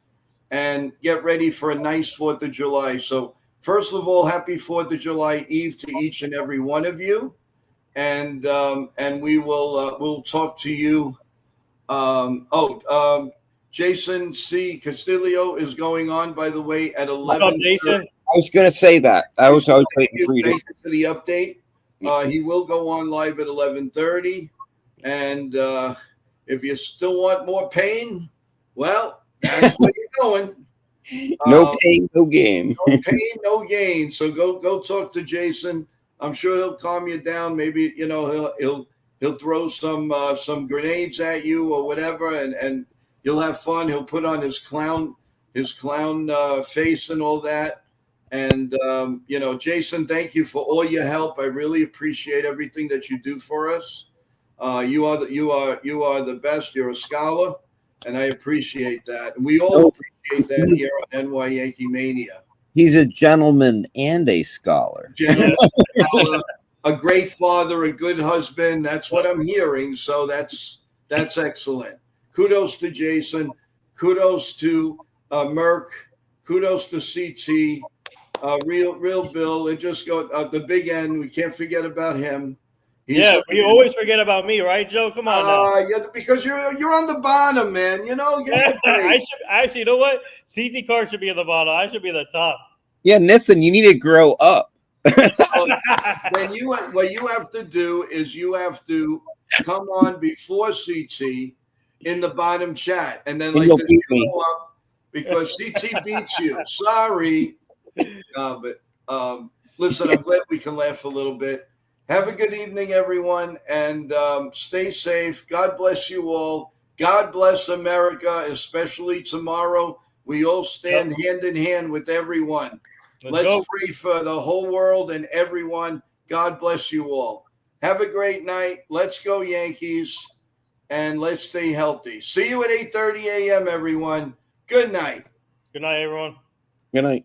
Speaker 1: and get ready for a nice 4th of July. So first of all, happy 4th of July Eve to each and every one of you, and we'll talk to you. Jason C. Castillo is going on, by the way, at 11.
Speaker 3: What's up, Jason?
Speaker 2: I was going to say that. I was waiting for you.
Speaker 1: Thank you for the update. He will go on live at 11:30, and If you still want more pain, well, that's where you're going.
Speaker 2: No pain, no game.
Speaker 1: No pain, no gain. So go talk to Jason. I'm sure he'll calm you down. Maybe he'll throw some grenades at you or whatever, and you'll have fun. He'll put on his clown face and all that. And Jason, thank you for all your help. I really appreciate everything that you do for us. You are the best. You're a scholar, and I appreciate that. And we all appreciate that here on NY Yankee Mania.
Speaker 2: He's a gentleman and a scholar.
Speaker 1: A great father, a good husband. That's what I'm hearing. So that's excellent. Kudos to Jason. Kudos to Merck. Kudos to CT. Real Bill. And just go the big end. We can't forget about him.
Speaker 3: We always forget about me, right, Joe? Come on now.
Speaker 1: Yeah, because you're on the bottom, man.
Speaker 3: I should actually. You know what? CT Car should be at the bottom. I should be at the top.
Speaker 2: Yeah, Nathan, you need to grow up.
Speaker 1: What you have to do is you have to come on before CT in the bottom chat, and then
Speaker 2: You'll beat me.
Speaker 1: up because CT beats you. Sorry, but listen, I'm glad we can laugh a little bit. Have a good evening, everyone, and stay safe. God bless you all. God bless America, especially tomorrow. We all stand hand in hand with everyone. Let's pray for the whole world and everyone. God bless you all. Have a great night. Let's go, Yankees, and let's stay healthy. See you at 8:30 a.m., everyone. Good night.
Speaker 3: Good night, everyone.
Speaker 2: Good night.